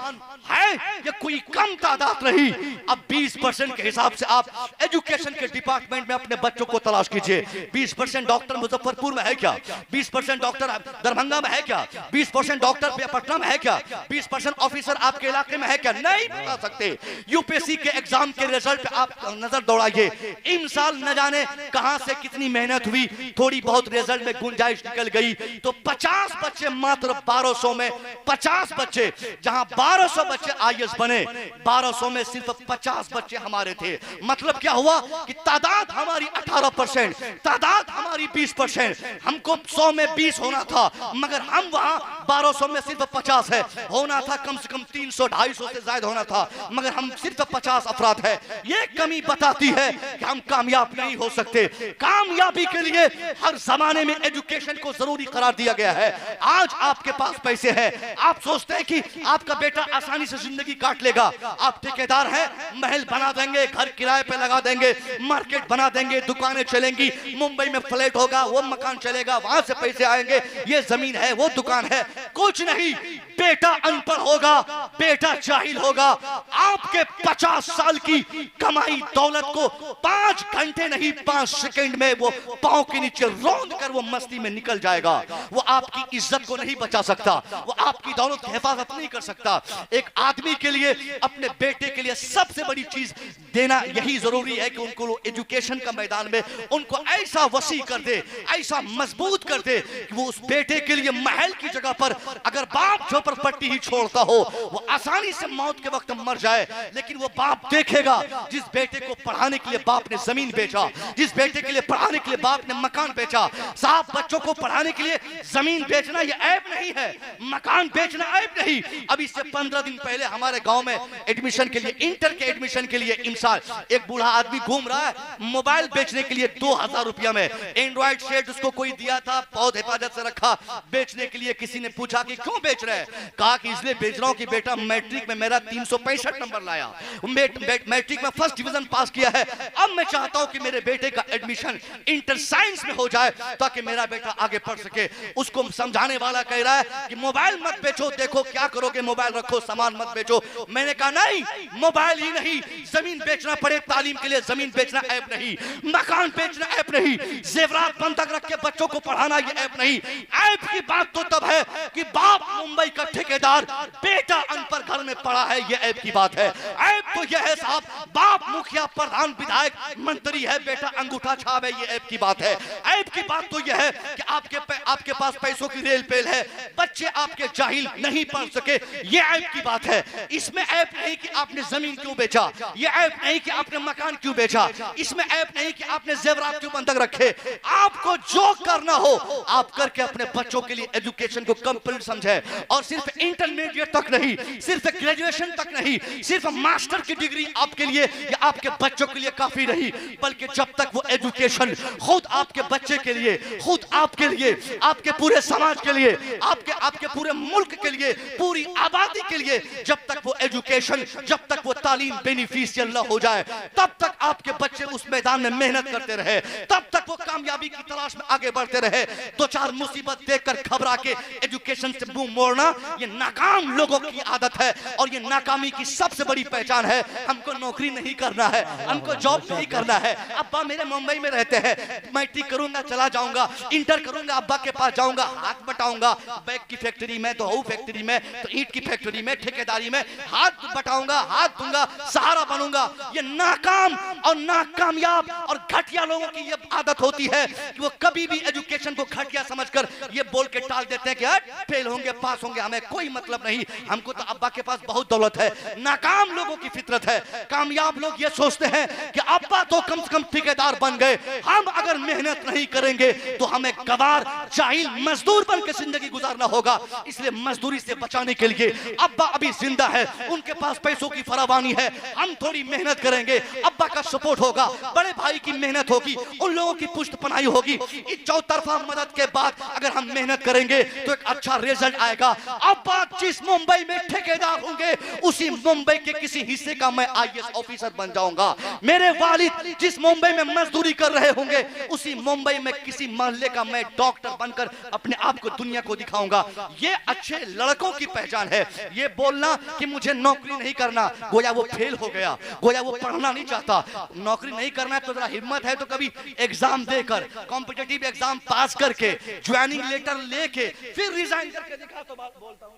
है, ये कोई कम तादाद नहीं। अब 20% के हिसाब से आप एजुकेशन के डिपार्टमेंट में अपने बच्चों को तलाश कीजिए। 20% डॉक्टर मुजफ्फरपुर में है क्या? 20% डॉक्टर दरभंगा में है क्या? 20% डॉक्टर पटना में है क्या? 20% ऑफिसर आपके इलाके में है क्या? नहीं बता सकते। यूपीएससी के एग्जाम के रिजल्ट पे आप नजर दौड़ाइए, इन साल न जाने कहां से कितनी मेहनत हुई, थोड़ी बहुत रिजल्ट में गुंजाइश निकल गई तो 50 बच्चे, मात्र 1200 में 50 बच्चे, जहां 1200 बच्चे आईएएस बने, 1200 में सिर्फ 50 बच्चे हमारे थे। मतलब क्या हुआ कि तादाद हमारी 18%, तादाद हमारी 20%। हमको 100 में 20 होना था, मगर हम वहां 1200 में सिर्फ 50 है। होना था कम से कम 300-250 से ज्यादा होना था, मगर हम सिर्फ 50 अफराद है। ये कमी बताती है कि हम कामयाब नहीं हो सकते। कामयाबी के लिए हर जमाने में एजुकेशन को जरूरी करार दिया गया है। आज आपके पास पैसे हैं, आप सोचते हैं कि आपका बेटा आसानी से जिंदगी काट लेगा। आप ठेकेदार हैं, महल बना देंगे, घर किराए पे लगा देंगे, मार्केट बना देंगे, दुकानें चलेंगी, मुंबई में फ्लैट होगा, वो मकान चलेगा, वहां से पैसे आएंगे, ये जमीन है, वो दुकान है। कुछ नहीं, बेटा अनपढ़ होगा, बेटा जाहिल होगा। आपके 50 साल की कमाई दौलत को 5 घंटे नहीं 5 सेकंड में वो पांव के नीचे रौंद कर वो मस्ती में निकल जाएगा। वो आपकी इज्जत को नहीं बचा सकता, वो आपकी दौलत की हिफाजत नहीं कर सकता। एक आदमी के लिए अपने बेटे के लिए सबसे बड़ी चीज देना यही जरूरी है कि उनको एजुकेशन का मैदान में उनको ऐसा वसी कर दे, ऐसा मजबूत कर दे कि वो उस बेटे के लिए महल की जगह पर अगर बाप झोपड़पट्टी ही छोड़ता हो, वो आसानी से मौत के वक्त मर जाए, लेकिन वो बाप देखेगा जिस बेटे को पढ़ाने के लिए बाप ने जमीन बेचा, जिस बेटे के लिए पढ़ाने के लिए बाप ने मकान बेचा। साहब, बच्चों को पढ़ाने के लिए जमीन बेचना ये ऐब नहीं है, मकान बेचना ऐब नहीं। अभी से 15 दिन पहले हमारे गांव में एडमिशन के लिए, इंटर के एडमिशन के लिए इंसान एक बूढ़ा आदमी घूम रहा है मोबाइल बेचने के लिए 2000 रुपया में। एंड्रॉइड सेट उसको कोई दिया था, बहुत हिफाजत से रखा, बेचने के लिए किसी ने पूछा कि क्यों बेच रहे हैं, कहा कि इसलिए बेच रहा हूं कि बेटा मैट्रिक में मेरा 365 नंबर लाया, मैट्रिक में फर्स्ट डिवीजन पास किया है, अब मैं चाहता हूं कि मेरे बेटे का एडमिशन इंटर साइंस में हो जाए ताकि मेरा बेटा आगे पढ़ सके। उसको समझाने वाला कह रहा है कि मोबाइल मत बेचो, देखो क्या करोगे, मोबाइल रखो, सामान मत बेचो। मैंने कहा नहीं, मोबाइल ही नहीं, जमीन बेचना पड़े तालीम के लिए जमीन बेचना ऐब नहीं, मकान बेचना ऐब नहीं, जेवरात बंधक रख के बच्चों को पढ़ाना ये ऐब नहीं। ऐब की बात तो तब है कि बाप मुंबई का ठेकेदार, बेटा अनपढ़ घर में पड़ा है, ये ऐब की बात है। ऐब तो यह है साहब, बाप मुखिया, प्रधान, विधायक, मंत्री है, बेटा अंगूठा छाप है, ये ऐब की बात है। ऐब की बात तो यह है कि आपके पास पैसों की रेल पेल है, बच्चे आपके जाहिल नहीं पढ़ सके, ये ऐब की बात है। इसमें ऐब नहीं कि आपने जमीन क्यों बेचा, ये ऐब नहीं कि आपने मकान क्यों बेचा, इसमें ऐब नहीं कि आपने जेवरात क्यों बंधक रखे। आपको जो करना हो आप करके अपने बच्चों के लिए एजुकेशन को कंप्लीट समझे, और सिर्फ इंटरमीडिएट तक नहीं, सिर्फ ग्रेजुएशन तक नहीं, सिर्फ मास्टर की डिग्री आपके लिए या आपके बच्चों के लिए काफी नहीं, बल्कि जब तक वो एजुकेशन खुद आपके बच्चे के लिए, खुद आपके लिए, आपके पूरे समाज के लिए, आपके पूरे मुल्क के लिए, पूरी आबादी के लिए, जब तक वो एजुकेशन, जब तक वो तालीम बेनिफिशियल न हो जाए, तब तक आपके बच्चे उस मैदान में मेहनत करते रहे, तब तक वो कामयाबी की तलाश में आगे बढ़ते रहे। दो चार मुसीबत देखकर घबरा के एजुकेशन से मुंह मोड़ना ये नाकाम लोगों की आदत है, और ये नाकामी की सबसे बड़ी पहचान है। हमको नौकरी नहीं करना है, हमको जॉब नहीं करना है। अब्बा मेरे मुंबई में रहते हैं, मैट्रिक करूंगा चला जाऊंगा, इंटर करूंगा अब्बा के पास जाऊंगा, हाथ बटाऊंगा, बैग की फैक्ट्री में तो हूँ, फैक्ट्री में तो ईंट की फैक्ट्री में, ठेकेदारी में हाथ बटाऊंगा, हाथ दूंगा, सहारा बनूंगा। ये नाकाम और नाकामयाब और घटिया लोगों की ये आदत होती है कि वो कभी भी एजुकेशन को घटिया समझकर ये बोल के टाल देते हैं कि फेल होंगे, पास होंगे, हमें कोई मतलब नहीं, हमको तो अब्बा के पास बहुत दौलत है। नाकाम लोगों की फितरत है। कामयाब लोग ये सोचते हैं कि अब्बा तो कम से कम ठेकेदार बन गए, हम अगर मेहनत नहीं करेंगे तो हमें गवार, जाहिल, मजदूर बन के जिंदगी गुजारना होगा। इसलिए मजदूरी से बचाने के लिए अब्बा अभी जिंदा है, उनके पास पैसों की फरावानी है, हम थोड़ी मेहनत करेंगे, अब्बा का सपोर्ट होगा, बड़े भाई की मेहनत होगी, उन लोगों की पुष्ट पनाही होगी। इस चौतरफा मदद के बाद अगर हम मेहनत करेंगे तो एक अच्छा रिजल्ट आएगा। अब्बा जिस मुंबई में ठेकेदार होंगे उसी मुंबई के किसी हिस्से का मैं आईएएस ऑफिसर बन जाऊंगा। मेरे वालिद जिस मुंबई में मजदूरी कर रहे होंगे उसी मुंबई में किसी मोहल्ले का मैं डॉक्टर बनकर अपने आप को दुनिया को दिखाऊंगा। ये अच्छे लड़कों की पहचान है। ये बोलना कि मुझे नौकरी नहीं करना, गोया वो फेल हो गया, गोया वो पढ़ना नहीं चाहता। नौकरी नहीं करना है तो जरा हिम्मत है तो कभी एग्जाम देकर, कॉम्पिटिटिव एग्जाम पास करके, ज्वाइनिंग लेटर लेके फिर रिजाइन करके दिखा तो बात बोलता हूं।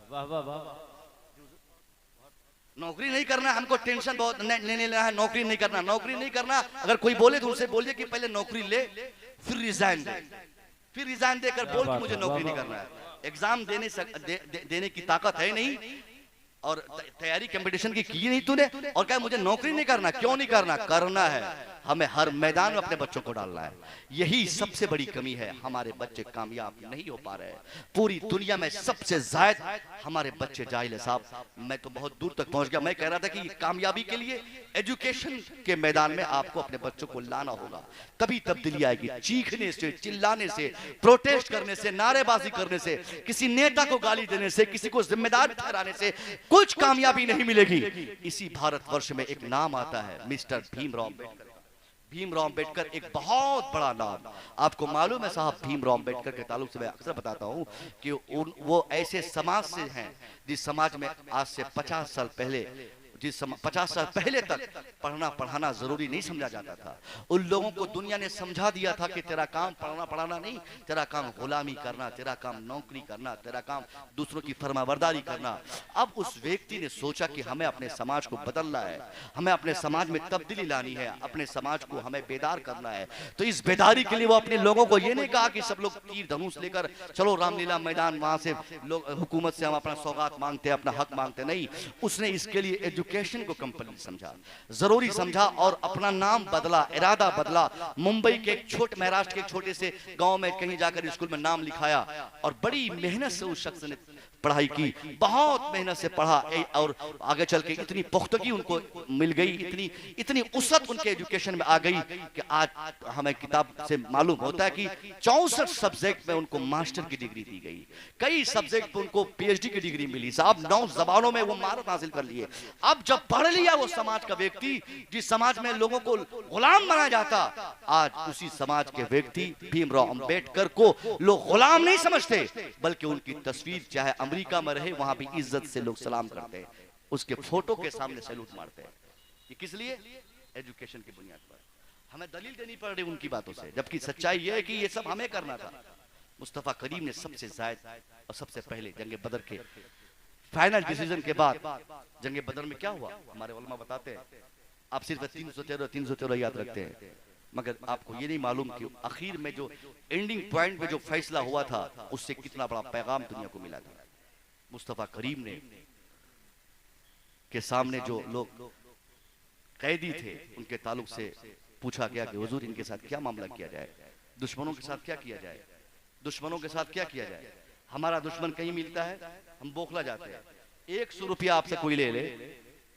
वाह वाह वाह। नौकरी नहीं करना, हमको टेंशन बहुत नहीं लेना है, नौकरी नहीं करना, नौकरी नहीं करना। अगर कोई बोले तो उनसे बोलिए कि पहले नौकरी ले फिर रिजाइन दे, फिर रिजाइन देकर बोल कि मुझे नौकरी नहीं करना है। एग्जाम देने की ताकत है नहीं और तैयारी कंपटीशन की नहीं तूने, और क्या मुझे नौकरी नहीं करना, क्यों नहीं करना, करना है। हमें हर मैदान में अपने बच्चों को डालना है। यही सबसे बड़ी कमी है, हमारे बच्चे कामयाब नहीं हो पा रहे हैं। पूरी दुनिया में सबसे ज्यादा हमारे बच्चे जाहिल है साहब। मैं तो बहुत दूर तक पहुंच गया। मैं कह रहा था कि कामयाबी के लिए एजुकेशन के मैदान में आपको अपने बच्चों को लाना होगा, तभी तब्दीली आएगी। चीखने से, चिल्लाने से, प्रोटेस्ट करने से, नारेबाजी करने से, किसी नेता को गाली देने से, किसी को जिम्मेदार ठहराने से कुछ कामयाबी नहीं मिलेगी। इसी भारतवर्ष में एक नाम आता है, मिस्टर भीमराव अम्बेडकर। भीमराव अम्बेडकर एक बहुत बड़ा नाम, आपको मालूम है साहब। भीमराव अम्बेडकर के ताल्लुक से मैं अक्सर बताता हूं कि वो ऐसे समाज से हैं जिस समाज में आज से 50 साल पहले जिस 50 साल पहले तक पढ़ना पढ़ाना जरूरी नहीं समझा जाता था, उन लोगों को दुनिया ने समझा दिया था कि तेरा काम पढ़ना पढ़ाना नहीं, तेरा काम गुलामी करना, तेरा काम नौकरी करना, तेरा काम दूसरों की फरमाबरदारी करना। अब उस व्यक्ति ने सोचा कि हमें अपने समाज को बदलना है, हमें अपने समाज में तब्दीली लानी है, अपने समाज को हमें बेदार करना है। तो इस बेदारी के लिए वो अपने लोगों को ये नहीं कहा कि सब लोग तीर धनुष लेकर चलो रामलीला मैदान, वहां से लोग हुकूमत से हम अपना सौगात मांगते हैं, अपना हक मांगते नहीं। उसने इसके लिए एजुकेशन को कंपल्सरी समझा, जरूरी समझा और अपना नाम बदला, इरादा बदला। मुंबई के एक छोटे, महाराष्ट्र के एक छोटे से गांव में कहीं जाकर स्कूल में नाम लिखाया और बड़ी मेहनत से उस शख्स ने पढ़ाई की, बहुत मेहनत से पढ़ा और आगे चल के इतनी पुख्तगी उनको मिल गई, इतनी इतनी उसत उनके एजुकेशन में आ गई कि आज हमें किताब से मालूम होता है कि 64 सब्जेक्ट में उनको मास्टर की डिग्री दी गई, कई सब्जेक्ट पे उनको पीएचडी की डिग्री मिली। साहब 9 जबानों में वो महारत हासिल कर लिए। अब जब पढ़ लिया वो समाज का व्यक्ति, जिस समाज में लोगों को गुलाम बनाया जाता, आज उसी समाज के व्यक्ति भीमराव अंबेडकर को लोग गुलाम नहीं समझते, बल्कि उनकी तस्वीर चाहे अमेरिका में रहे वहां भी इज्जत से लोग सलाम करते हैं, उसके फोटो के सामने सैल्यूट मारते हैं। ये किस लिए? एजुकेशन की बुनियाद पर। हमें दलील देनी पड़ रही उनकी बातों से, जबकि सच्चाई यह है कि ये सब हमें करना था। मुस्तफा करीम ने सबसे ज्यादा और सबसे पहले जंग बदर के फाइनल डिसीजन के बाद, जंग बदर में क्या हुआ हमारे उलमा बताते हैं, आप सिर्फ 313 याद रखते हैं, मगर आपको ये नहीं मालूम कि आखिर में जो एंडिंग पॉइंट में जो फैसला हुआ था उससे कितना बड़ा पैगाम दुनिया को मिला था। मुस्तफा करीम ने के सामने जो लोग कैदी थे उनके ताल्लुक से पूछा गया कि हुजूर इनके साथ क्या मामला किया जाए, दुश्मनों के साथ क्या किया जाए, दुश्मनों के साथ क्या किया जाए। हमारा दुश्मन कहीं मिलता है, हम बोखला जाते हैं। 100 रुपया आपसे कोई ले ले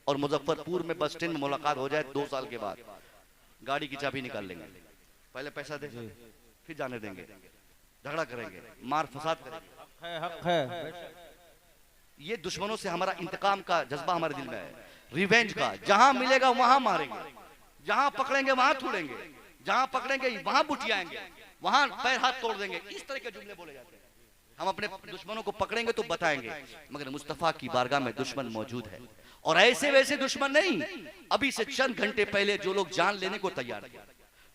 और मुजफ्फरपुर में बस स्टैंड में मुलाकात हो जाए, 2 साल के बाद गाड़ी की चाबी निकाल लेंगे, पहले पैसा दे फिर जाने देंगे, झगड़ा करेंगे, मार फसाद करेंगे। हक है। ये दुश्मनों से हमारा इंतकाम का जज्बा हमारे दिल में है, रिवेंज का। जहां मिलेगा वहां मारेंगे, जहां पकड़ेंगे वहां छोड़ेंगे, जहां पकड़ेंगे वहां बुटियाएंगे, वहां पैर हाथ तोड़ देंगे। इस तरह के जुमले बोले जाते हैं। हम अपने दुश्मनों को पकड़ेंगे तो बताएंगे, मगर मुस्तफा की बारगाह में दुश्मन मौजूद है, और ऐसे वैसे दुश्मन नहीं। अभी से चंद घंटे पहले जो लोग जान लेने को तैयार थे,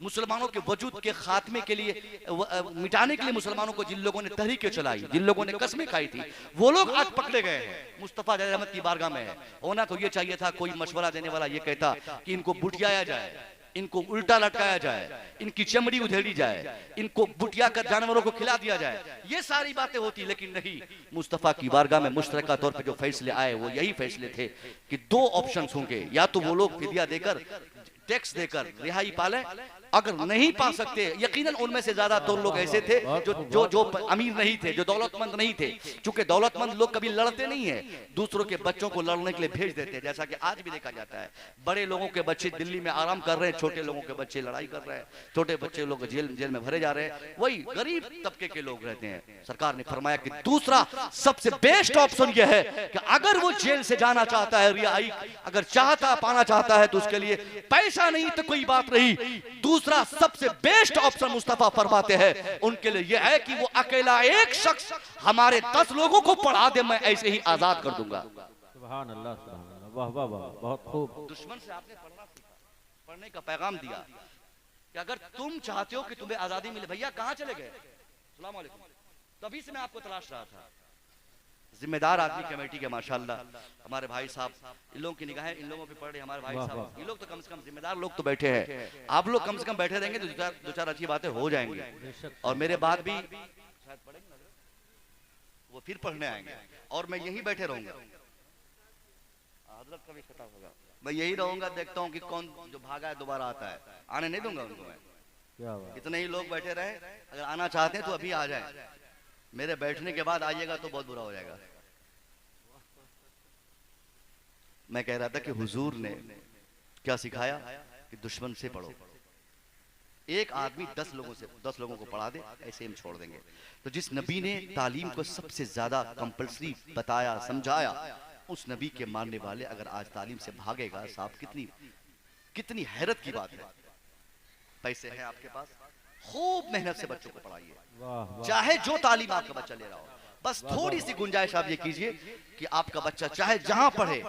मुसलमानों के वजूद के खात्मे के लिए, मिटाने के लिए मुसलमानों को जिन लोगों ने तहरीकें चलाई, जिन लोगों ने कस्में खाई थी, वो लोग आज पकड़े गए हैं। मुस्तफा रहमत की बारगाह में है। होना तो ये चाहिए था, कोई मशवरा देने वाला ये कहता कि इनको बुटियाया जाए, इनको उल्टा लटकाया जाए, इनकी चमड़ी उधेड़ी जाए, इनको बुटिया कर जानवरों को खिला दिया जाए, ये सारी बातें होती। लेकिन नहीं, मुस्तफा की बारगाह में मुश्तरका तौर पे जो फैसले आए वो यही फैसले थे कि 2 ऑप्शंस होंगे, या तो वो लोग फिदिया देकर, टैक्स देकर रिहाई पाले, अगर नहीं पा सकते, यकीनन उनमें से ज्यादा तो लोग ऐसे थे जो अमीर नहीं थे, जो दौलतमंद नहीं थे। चूंकि दौलतमंद लोग कभी लड़ते नहीं है, दूसरों के बच्चों को लड़ने के लिए भेज देते हैं, जैसा कि आज भी देखा जाता है। बड़े लोगों के बच्चे दिल्ली में आराम कर रहे हैं, छोटे लोगों के बच्चे लड़ाई कर रहे हैं, छोटे बच्चे लोग जेल में भरे जा रहे हैं, वही गरीब तबके के लोग रहते हैं। सरकार ने फरमाया कि दूसरा सबसे बेस्ट ऑप्शन यह है कि अगर वो जेल से जाना चाहता है, रिहाई अगर पाना चाहता है, तो उसके लिए पैसा नहीं तो कोई बात नहीं, दूसरा सबसे बेस्ट ऑप्शन मुस्तफा फरमाते हैं उनके लिए यह है कि वो अकेला एक शख्स हमारे 10 लोगों को पढ़ा दे, मैं ऐसे ही आजाद कर दूंगा। सुभान अल्लाह, सुभान अल्लाह, वाह वाह वाह, बहुत खूब। दुश्मन से आपने पढ़ना सीखा, पढ़ने का पैगाम दिया कि अगर तुम चाहते हो कि तुम्हें आजादी मिले, भैया कहां चले गए, अस्सलाम वालेकुम, तभी से मैं आपको तलाश रहा था। जिम्मेदार आदमी कमेटी के माशाल्लाह हमारे भाई साहब, इन लोगों की निगाहें इन लोगों पे पड़ रही, हमारे भाई साहब, ये लोग तो कम से कम जिम्मेदार लोग तो बैठे हैं। आप लोग कम से कम बैठे रहेंगे तो दो चार अच्छी बातें हो जाएंगी, और मेरे बाद भी शायद पढ़ेंगे, वो फिर पढ़ने आएंगे और मैं यहीं बैठे रहूंगा। हजरत का भी खिताब होगा, मैं यही रहूंगा, देखता हूँ कि कौन जो भागा है दोबारा आता है, आने नहीं दूंगा उनको मैं। इतने ही लोग बैठे रहे, अगर आना चाहते हैं तो अभी आ जाए, मेरे बैठने के बाद आइएगा तो बहुत बुरा हो जाएगा। मैं कह रहा था कि हुजूर ने क्या सिखाया कि दुश्मन से पढ़ो। एक आदमी 10 लोगों को पढ़ा दे, ऐसे हम छोड़ देंगे। तो जिस नबी ने तालीम को सबसे ज्यादा कंपल्सरी बताया, समझाया, उस नबी के मानने वाले अगर आज तालीम से भागेगा, साहब कितनी हैरत की बात है। पैसे हैं आपके पास, खूब मेहनत से बच्चों को पढ़ाइए, चाहे जो तालीम आपका बच्चा ले रहा हो, बस थोड़ी सी गुंजाइश आप ये कीजिए कि आपका बच्चा चाहे जहां पढ़े,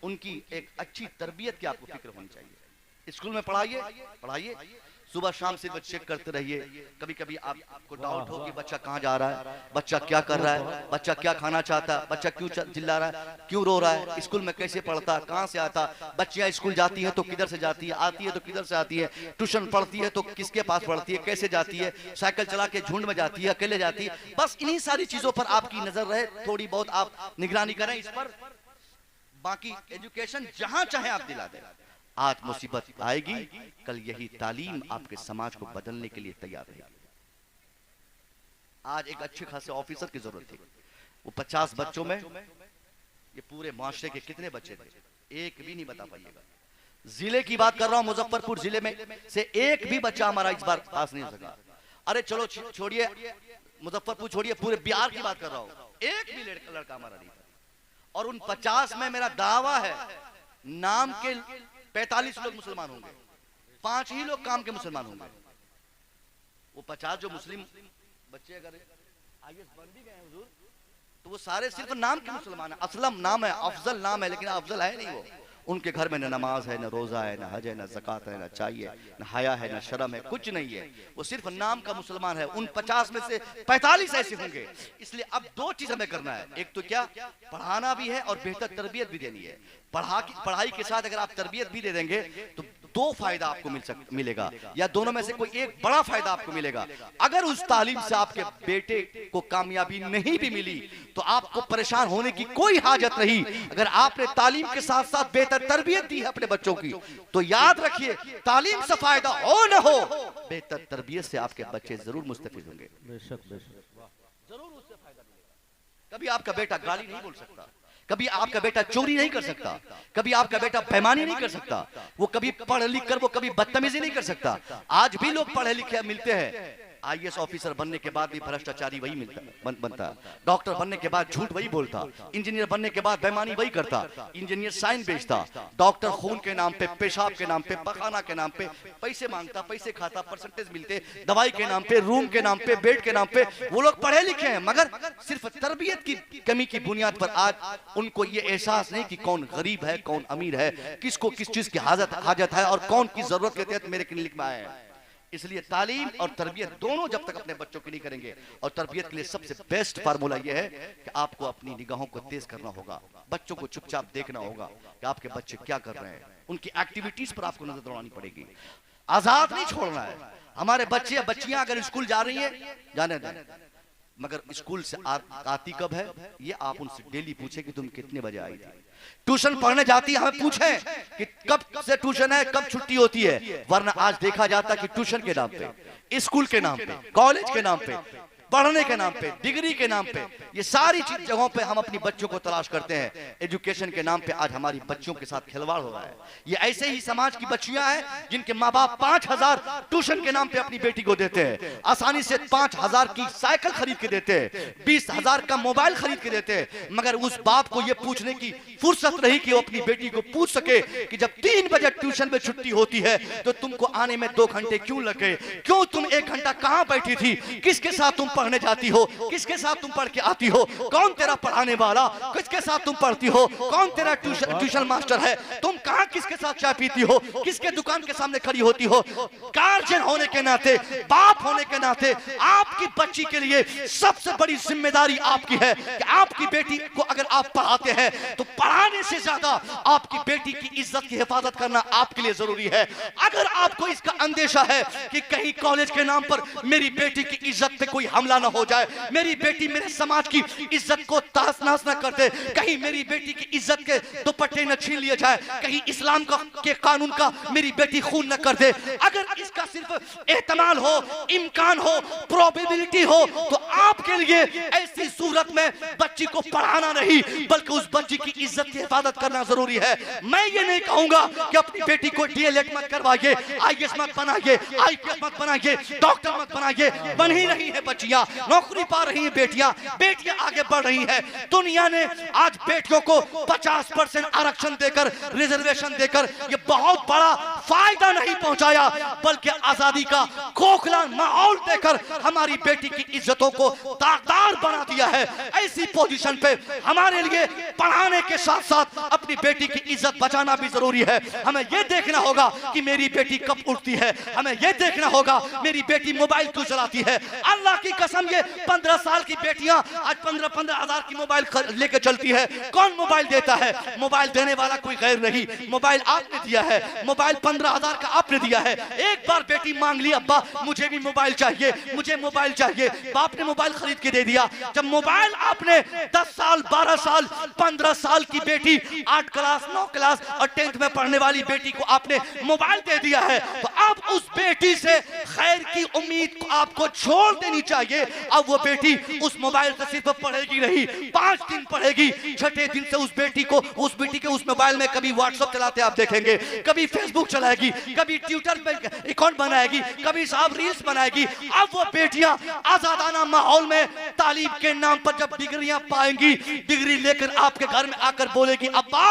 उनकी एक अच्छी तरबियत की आपको फिक्र होनी चाहिए। स्कूल में पढ़ाइए, पढ़ाइए, सुबह शाम सिर्फ चेक करते रहिए। कभी कभी आपको डाउट हो कि बच्चा कहाँ जा रहा है, बच्चा क्या कर रहा है, बच्चा क्या खाना चाहता है, बच्चा क्यों चिल्ला रहा है, क्यों रो रहा है, स्कूल में कैसे पढ़ता है, कहाँ से आता। बच्चियां स्कूल जाती है तो किधर से जाती है, आती है तो किधर से आती है, ट्यूशन पढ़ती है तो किसके पास पढ़ती है, कैसे जाती है, साइकिल चला के झुंड में जाती है, अकेले जाती है। बस इन्हीं सारी चीजों पर आपकी नजर रहे, थोड़ी बहुत आप निगरानी करें इस पर। बाकी एजुकेशन जहां चाहे आप दिला दें। आज मुसीबत आएगी, कल यही तालीम आपके समाज को बदलने के लिए तैयार रहेगी। आज एक अच्छे खासे ऑफिसर की जरूरत थी। वो 50 बच्चों में ये पूरे माशरे के कितने बच्चे थे, एक भी नहीं बता पाइएगा। जिले की बात कर रहा हूं, मुजफ्फरपुर जिले में से एक भी बच्चा हमारा इस बार पास नहीं हो सका। अरे चलो छोड़िए मुजफ्फरपुर, छोड़िए पूरे बिहार की बात कर रहा हूं, एक भी लड़का हमारा नहीं था। और उन 50 में मेरा दावा है नाम के 45 लोग मुसलमान होंगे, 5 ही लोग काम के मुसलमान होंगे। वो 50 जो मुस्लिम बच्चे अगर IAS बन भी गए हुजूर, तो वो सारे सिर्फ नाम के मुसलमान है। असलम नाम है, अफजल नाम है, लेकिन अफजल है नहीं वो। उनके घर में न नमाज है, न रोजा है, न हज है, न ज़कात है, न चाहिए, न हया है, न शर्म है, कुछ नहीं है। वो सिर्फ नाम का मुसलमान है। उन 50 में से 45 ऐसे होंगे। इसलिए अब 2 चीज हमें करना है। एक तो क्या, पढ़ाना भी है और बेहतर तरबियत भी देनी है। पढ़ाई के साथ अगर आप तरबियत भी दे देंगे तो 2 फायदा आपको मिलेगा, या दोनों में से कोई एक बड़ा फायदा आपको मिलेगा। अगर उस तालीम से आपके बेटे को कामयाबी नहीं भी मिली तो आपको परेशान होने की कोई हाजत नहीं। अगर आपने तालीम के साथ साथ बेहतर तरबियत दी है अपने बच्चों की, तो याद रखिए तालीम से फायदा हो न हो, बेहतर तरबियत से आपके बच्चे जरूर मुस्तफिद होंगे। जरूर उससे फायदा मिलेगा। कभी आपका बेटा गाली नहीं बोल सकता, कभी आपका बेटा चोरी नहीं कर सकता, कभी आपका बेटा बेईमानी नहीं कर सकता, वो कभी पढ़ लिख कर वो कभी बदतमीजी नहीं कर सकता। आज भी लोग पढ़े लिखे मिलते हैं, IAS ऑफिसर बनने के बाद भी भ्रष्टाचारी वही बनता, डॉक्टर बनने के बाद झूठ वही बोलता, इंजीनियर बनने के बाद बेईमानी वही करता, इंजीनियर साइन बेचता, डॉक्टर खून के नाम पे, पेशाब के नाम पे, पखाना के नाम पे पैसे मांगता, पैसे खाता, परसेंटेज मिलते, दवाई के नाम पे, रूम के नाम पे, बेड के नाम पे। वो लोग पढ़े लिखे हैं मगर सिर्फ तरबियत की कमी की बुनियाद पर आज उनको ये एहसास नहीं कि कौन गरीब है, कौन अमीर है, किसको किस चीज की हाजत है और कौन किस जरूरत के तहत मेरे क्लिनिक में आए हैं। इसलिए तालीम और तरबियत दोनों जब तक अपने बच्चों की नहीं करेंगे, और तरबियत के लिए सबसे बेस्ट फार्मूला यह है कि आपको अपनी निगाहों को तेज करना होगा, बच्चों को चुपचाप देखना होगा कि आपके बच्चे क्या कर रहे हैं, उनकी एक्टिविटीज पर आपको नजर दौड़ानी पड़ेगी। आजाद नहीं छोड़ना है। हमारे बच्चे या बच्चियां अगर स्कूल जा रही है जाने दें, मगर स्कूल से आती कब है ये आप उनसे डेली पूछे कि तुम कितने बजे आई थी। ट्यूशन पढ़ने जाती है, हमें पूछे कि कब से ट्यूशन है, कब छुट्टी होती है। वरना आज देखा जाता कि ट्यूशन के नाम पे, स्कूल के नाम पे, कॉलेज के नाम पे, पढ़ने के नाम पे, डिग्री के नाम पे, ये सारी चीज जगहों पे हम अपनी बच्चों को तलाश करते हैं। एजुकेशन के नाम पे आज हमारी बच्चियों के साथ खिलवाड़ हो रहा है। ये ऐसे ही समाज की बच्चियां हैं जिनके माँ बाप 5000 ट्यूशन के नाम पे अपनी बेटी को देते हैं, आसानी से 5000 की साइकिल खरीद के देते हैं, 20000 का मोबाइल खरीद के देते हैं, मगर उस बाप को ये पूछने की फुर्सत नहीं कि वो अपनी बेटी को पूछ सके कि जब 3 बजे ट्यूशन में छुट्टी होती है तो तुमको आने में 2 घंटे क्यों लगे, क्यों तुम 1 घंटा कहां बैठी थी, किसके साथ तुम पढ़ने जाती हो, किसके साथ तुम पढ़ के आती हो, कौन तेरा पढ़ाने वाला, किसके साथ तुम पढ़ती हो, कौन तेरा ट्यूशन मास्टर है, तुम कहां किसके साथ चाय पीती हो, किसके दुकान के सामने खड़ी होती हो। गार्जियन होने के नाते, बाप होने के नाते आपकी बच्ची के लिए सबसे बड़ी जिम्मेदारी आपकी है कि आपकी बेटी को अगर आप पढ़ाते हैं तो पढ़ाने से ज्यादा आपकी बेटी की इज्जत की हिफाजत करना आपके लिए जरूरी है। अगर आपको इसका अंदेशा है कि कहीं कॉलेज के नाम पर मेरी बेटी की इज्जत पे कोई हमला ना हो जाए, मेरी बेटी मेरे समाज की इज्जत को तहस नहस न कर दे, कहीं मेरी बेटी की इज्जत के दुपट्टे न छीन लिए जाए, कहीं इस्लाम के कानून का मेरी बेटी खून न कर दे, अगर इसका सिर्फ एहतमाल हो, इम्कान हो, प्रोबेबिलिटी हो, तो आपके लिए ऐसी सूरत में बच्ची को पढ़ाना नहीं बल्कि उस बच्ची की इज्जत की हिफाजत करना जरूरी है। मैं ये नहीं कहूंगा कि अपनी बेटी को DLED मत करवाइए, IAS मत बनाइए, IPS मत बनाइए, डॉक्टर मत बनाइए। बन ही रही है बच्चियां, नौकरी पा रही हैं बेटियां आगे बढ़ रही हैं। दुनिया ने आज बेटियों को 50% आरक्षण देकर, रिजर्वेशन देकर ये बहुत बड़ा फायदा नहीं पहुंचाया, बल्कि आजादी का खोखला माहौल देकर हमारी बेटी की इज्जतों को दागदार बना दिया है। ऐसी पोजीशन पे हमारे लिए पढ़ाने के साथ साथ अपनी बेटी की इज्जत बचाना भी जरूरी है। हमें यह देखना होगा कि मेरी बेटी कब उठती है, हमें यह देखना होगा मेरी बेटी मोबाइल क्यों चलाती है। अल्लाह की कसम, ये 15 साल की बेटियां आज 15-15 हजार की मोबाइल लेके चलती है। कौन मोबाइल देता है? मोबाइल देने वाला कोई गैर नहीं, मोबाइल आपने दिया है। मोबाइल 15 हजार का आपने दिया है। एक बार बेटी मांग ली, अब्बा मुझे भी मोबाइल चाहिए, मुझे मोबाइल चाहिए, बाप ने मोबाइल खरीद के दे दिया। जब मोबाइल आपने 10 साल 12 साल 15 साल की बेटी 8 क्लास 9 क्लास और 10th में पढ़ने वाली बेटी को आपने मोबाइल दे दिया है, तो अब उस बेटी से खैर की उम्मीद को आपको छोड़ देनी चाहिए। अब वो बेटी उस मोबाइल से सिर्फ पढ़ेगी नहीं, 5 दिन पढ़ेगी, छठे दिन से उस बेटी के उस मोबाइल में कभी व्हाट्सएप चलाते आप देखेंगे, कभी फेसबुक चलाएगी, कभी ट्विटर पे अकाउंट बनाएगी, कभी साहब रील्स बनाएगी। अब वो बेटियां आजादाना माहौल में तालीम के नाम पर जब डिग्रियां पाएंगी, डिग्री लेकर आपके घर में आकर बोलेगी, अब्बा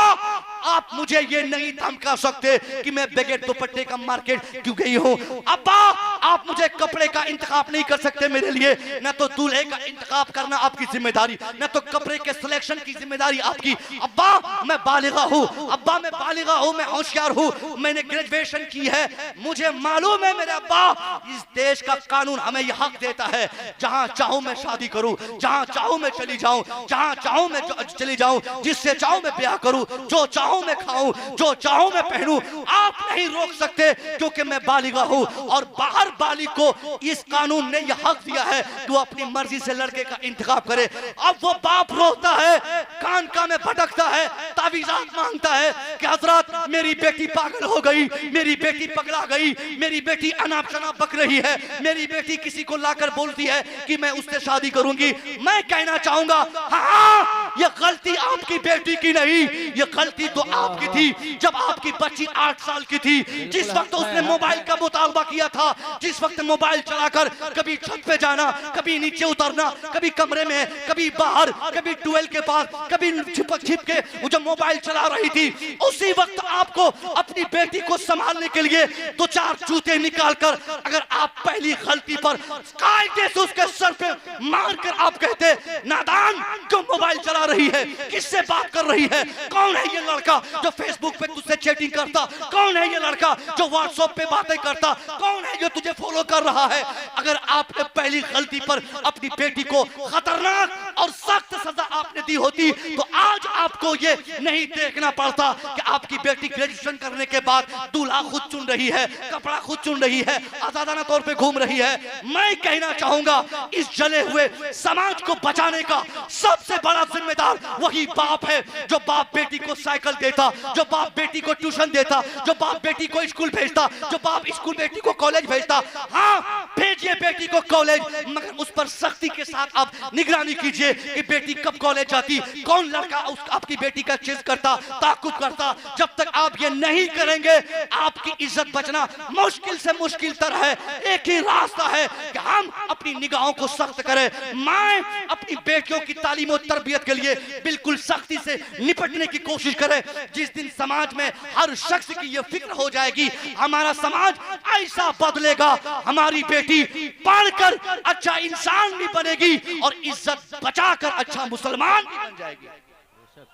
आप मुझे ये नहीं धमका सकते कि मैं बगैर दुपट्टे का मार्केट क्यों गई हूं। अब्बा आप मुझे कपड़े का इंतखाब नहीं कर सकते मेरे लिए। न तो दूल्हे का इंतखाब करना आपकी जिम्मेदारी, न तो कपड़े के सिलेक्शन की जिम्मेदारी आपकी। अब्बा मैं बालिगा हूं, अब्बा मैं बालिगा हूं, मैं होशियार हूं, मैंने ग्रेजुएशन की है, मुझे मालूम है मेरे अब्बा इस देश का कानून हमें यह हक देता है, जहां चाहूं मैं शादी करूं, जहां चाहूं मैं चली जाऊं, जहां चाहूं मैं चली जाऊं, जिससे चाहूं मैं ब्याह करूं, जो चाहूं मैं खाऊं, जो चाहूं मैं पहनूं। आप नहीं रोक सकते क्योंकि मैं बालिगा हूं। और बाहर बालिग को इस कानून ने यह हक दिया है कि वो अपनी मर्जी से लड़के का इंतखाब करे। अब वो बाप रोता है, कान में भटकता है, तावीज़ात मांगता है कि हजरत मेरी बेटी पागल हो गई, मेरी बेटी पगला गई, मेरी बेटी अनाप शनाप बक रही है, मेरी बेटी किसी को लाकर बोलती है कि मैं उससे शादी करूंगी। मैं कहना चाहूंगा हाँ, ये गलती आपकी बेटी की नहीं, ये गलती तो आपकी थी जब आपकी बच्ची 8 साल की थी, जिस वक्त उसने मोबाइल का मुतालबा किया था, जिस वक्त मोबाइल चलाकर कभी छत पे जाना, कभी नीचे उतरना, कभी कमरे में, कभी बाहर, कभी ट्यूबवेल के पास, कभी छिपक छिप के वो जब मोबाइल चला रही थी, उसी वक्त आपको अपनी बेटी को संभालने के लिए 2-4 जूते निकालकर अगर आप पहली गलती पर कायदे से उसके सर पे मारकर आप कहते नादान क्यों मोबाइल चला रही है, किससे बात कर रही है, कौन है ये लड़का जो फेसबुक पे तुझसे चैटिंग करता, कौन है ये लड़का जो व्हाट्सएप पे बातें करता, कौन है जो तुझे फॉलो कर रहा है। अगर आपने पहली गलती पर अपनी बेटी को खतरनाक और सख्त सजा आपने दी होती तो आज आपको ये नहीं देखना पड़ता कि आपकी बेटी ग्रेजुएशन करने के बाद दूल्हा खुद चुन रही है, कपड़ा खुद चुन रही है, आजादाना तौर पे घूम रही है। मैं कहना चाहूंगा इस जले हुए समाज को बचाने का सबसे बड़ा जिम्मेदार वही बाप है, जो बाप बेटी को साइकिल देता, जो बाप बेटी को ट्यूशन देता, जो बाप बेटी को स्कूल भेजता, जो बाप स्कूल बेटी को कॉलेज भेजता। हाँ भेजिए बेटी को कॉलेज, मगर उस पर सख्ती के साथ आप निगरानी कीजिए कि बेटी कब कॉलेज जाती, कौन लड़का आपकी बेटी का चेज करता, ताकुब करता। जब तक आप ये नहीं करेंगे आपकी इज्जत बचना मुश्किल से मुश्किल तर है। एक ही रास्ता है कि हम अपनी निगाहों को सख्त करें। मां अपनी बेटियों की तालीम और तरबियत के लिए बिल्कुल सख्ती से निपटने की कोशिश करे। जिस दिन समाज में हर शख्स की यह फिक्र हो जाएगी, हमारा समाज ऐसा बदलेगा, हमारी बेटी पढ़कर अच्छा इंसान भी बनेगी और इज्जत बचाकर अच्छा मुसलमान भी बन जाएगी।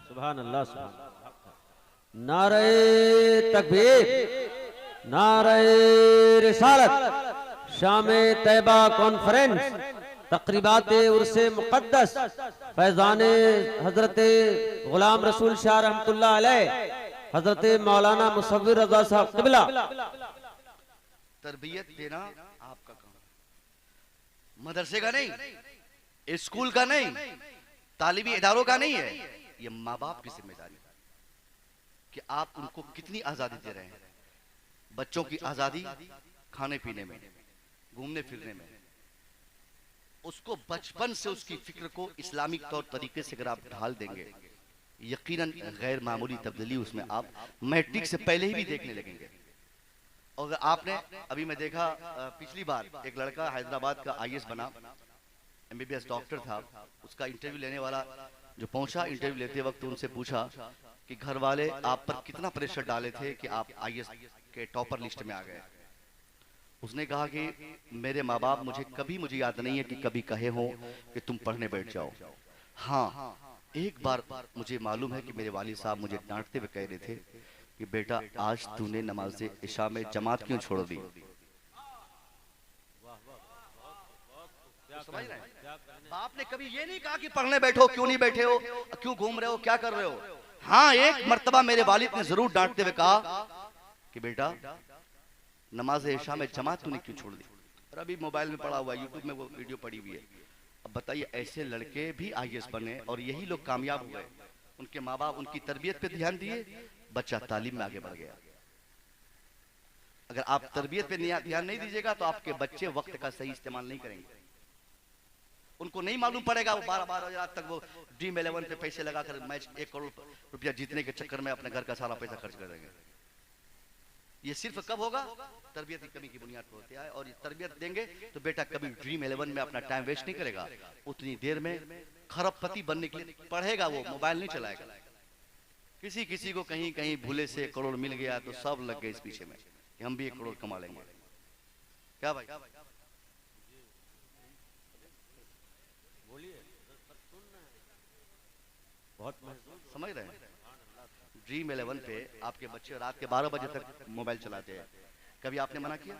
सुभान अल्लाह, सुभान अल्लाह। नारे तकबीर, नारे रिसालत, शामे तैबा कॉन्फ्रेंस, तकरीबात उर्से मुक़द्दस, फैज़ाने हजरत गुलाम रसूल शाह रहमतुल्लाह अलैह, हजरत मौलाना मुसव्विर रज़ा साहब क़िबला। तरबियत देना आपका काम, मदरसे का नहीं, स्कूल का नहीं, तालीमी इदारों का नहीं है, ये माँ बाप की जिम्मेदारी है कि आप उनको कितनी आजादी दे रहे हैं। बच्चों की आजादी खाने पीने में, घूमने फिरने में, उसको बचपन से उसकी फिक्र को इस्लामिक तौर तरीके से अगर आप ढाल देंगे, यकीनन गैर मामूली तब्दीली उसमें आप मैट्रिक से पहले ही भी देखने लगेंगे। और आपने अभी मैं देखा पिछली बार एक लड़का हैदराबाद का IAS बना, MBBS डॉक्टर था, उसका इंटरव्यू लेने वाला जो पहुंचा, इंटरव्यू लेते वक्त उनसे पूछा कि घर वाले आप पर कितना प्रेशर डाले थे कि आप आईएएस के टॉपर लिस्ट में आ गए। उसने कहा कि मेरे माँ बाप मुझे याद नहीं है कि कभी कहे हो कि तुम पढ़ने बैठ जाओ। हाँ, एक बार मुझे मालूम है कि मेरे वालिद साहब मुझे डांटते हुए कह रहे थे कि बेटा आज तूने नमाज इशा में जमात क्यों छोड़ दी। समझ रहे हैं? बाप ने कभी ये नहीं कहा कि पढ़ने बैठो, क्यों नहीं बैठे हो, क्यों घूम रहे हो, क्या कर रहे हो। हाँ, एक मर्तबा मेरे वालिद ने जरूर डांटते हुए कहा कि बेटा नमाज इशा में जमात तूने क्यों छोड़ दी। और अभी मोबाइल में पड़ा हुआ है, यूट्यूब में वो वीडियो पड़ी हुई है। अब बताइए, ऐसे लड़के भी आईएएस बने और यही लोग कामयाब हुए। उनके माँ बाप उनकी तरबियत पे ध्यान दिए, बच्चा तालीम में आगे बढ़ गया। अगर आप तरबियत पे ध्यान नहीं दीजिएगा तो आपके बच्चे वक्त का सही इस्तेमाल नहीं करेंगे। उनको नहीं मालूम पड़ेगा, वो 12-12 बजे रात तक वो ड्रीम 11 पे पैसे लगाकर मैच 1 करोड़ रुपया जीतने के चक्कर में अपने घर का सारा पैसा खर्च कर देंगे। ये सिर्फ कब होगा? तरबियत की कमी की बुनियाद पर होता है। और ये तरबियत देंगे तो बेटा कभी ड्रीम 11 में अपना टाइम वेस्ट नहीं करेगा, उतनी देर में खरबपति बनने के लिए पढ़ेगा, वो मोबाइल नहीं चलाएगा। किसी को कहीं कहीं भूले से 1 करोड़ मिल गया तो सब लग गए इस पीछे में कि हम भी 1 करोड़ कमा लेंगे। क्या भाई? बहुत समझ रहे हैं? ड्रीम 11 पे आपके बच्चे रात के 12 बजे तक मोबाइल चलाते हैं। कभी आपने मना किया?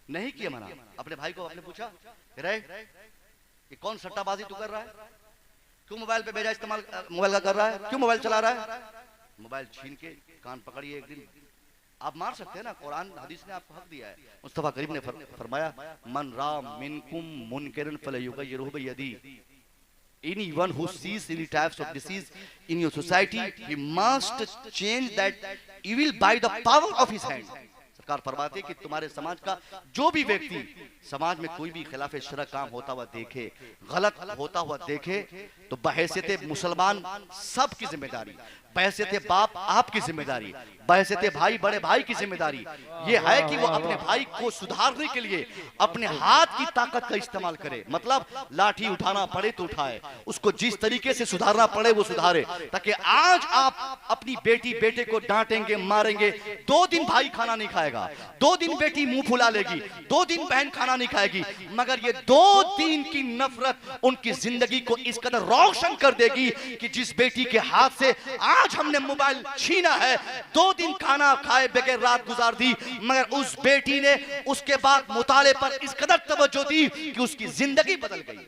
नहीं किया मना। अपने भाई को आपने पूछा रे ये कौन सट्टाबाजी तू कर रहा है, क्यों मोबाइल पे बेजा इस्तेमाल मोबाइल का कर रहा है, क्यों मोबाइल चला रहा है? मोबाइल छीन के कान पकड़िए, एक दिन आप मार सकते हैं ना। कुरान हदीस ने आपको हक दिया है। मुस्तफा करीम ने फरमाया मन Ram मिनकुम मुनकरन फलयुगय्यिरहु बियदी। Anyone who sees any types of disease in your society, he must change that evil by the power of his hand. सरकार फरमाती है कि तुम्हारे समाज का जो भी व्यक्ति समाज में कोई भी खिलाफ शरअ काम होता हुआ देखे, गलत होता हुआ देखे, तो बहैसियत मुसलमान सबकी जिम्मेदारी, बहैसियत बाप आपकी जिम्मेदारी, बहैसियत भाई बड़े भाई की जिम्मेदारी ये है कि वो अपने भाई को सुधारने के लिए अपने हाथ की ताकत का इस्तेमाल करे। मतलब लाठी उठाना पड़े तो उठाए, उसको जिस तरीके से सुधारना पड़े वो सुधारे, ताकि आज आप अपनी बेटी बेटे को डांटेंगे मारेंगे, 2 दिन भाई खाना नहीं खाएगा, 2 दिन बेटी मुंह फुला लेगी, 2 दिन बहन खाना नहीं खाएगी, मगर ये 2 दिन की नफरत उनकी जिंदगी को इस कदर रोशन कर देगी कि जिस बेटी के हाथ से आज हमने मोबाइल छीना है, 2 दिन खाना खाए बगैर रात गुजार दी, मगर उस बेटी ने उसके बाद मुताले पर इस कदर तवज्जो दी कि उसकी जिंदगी बदल गई।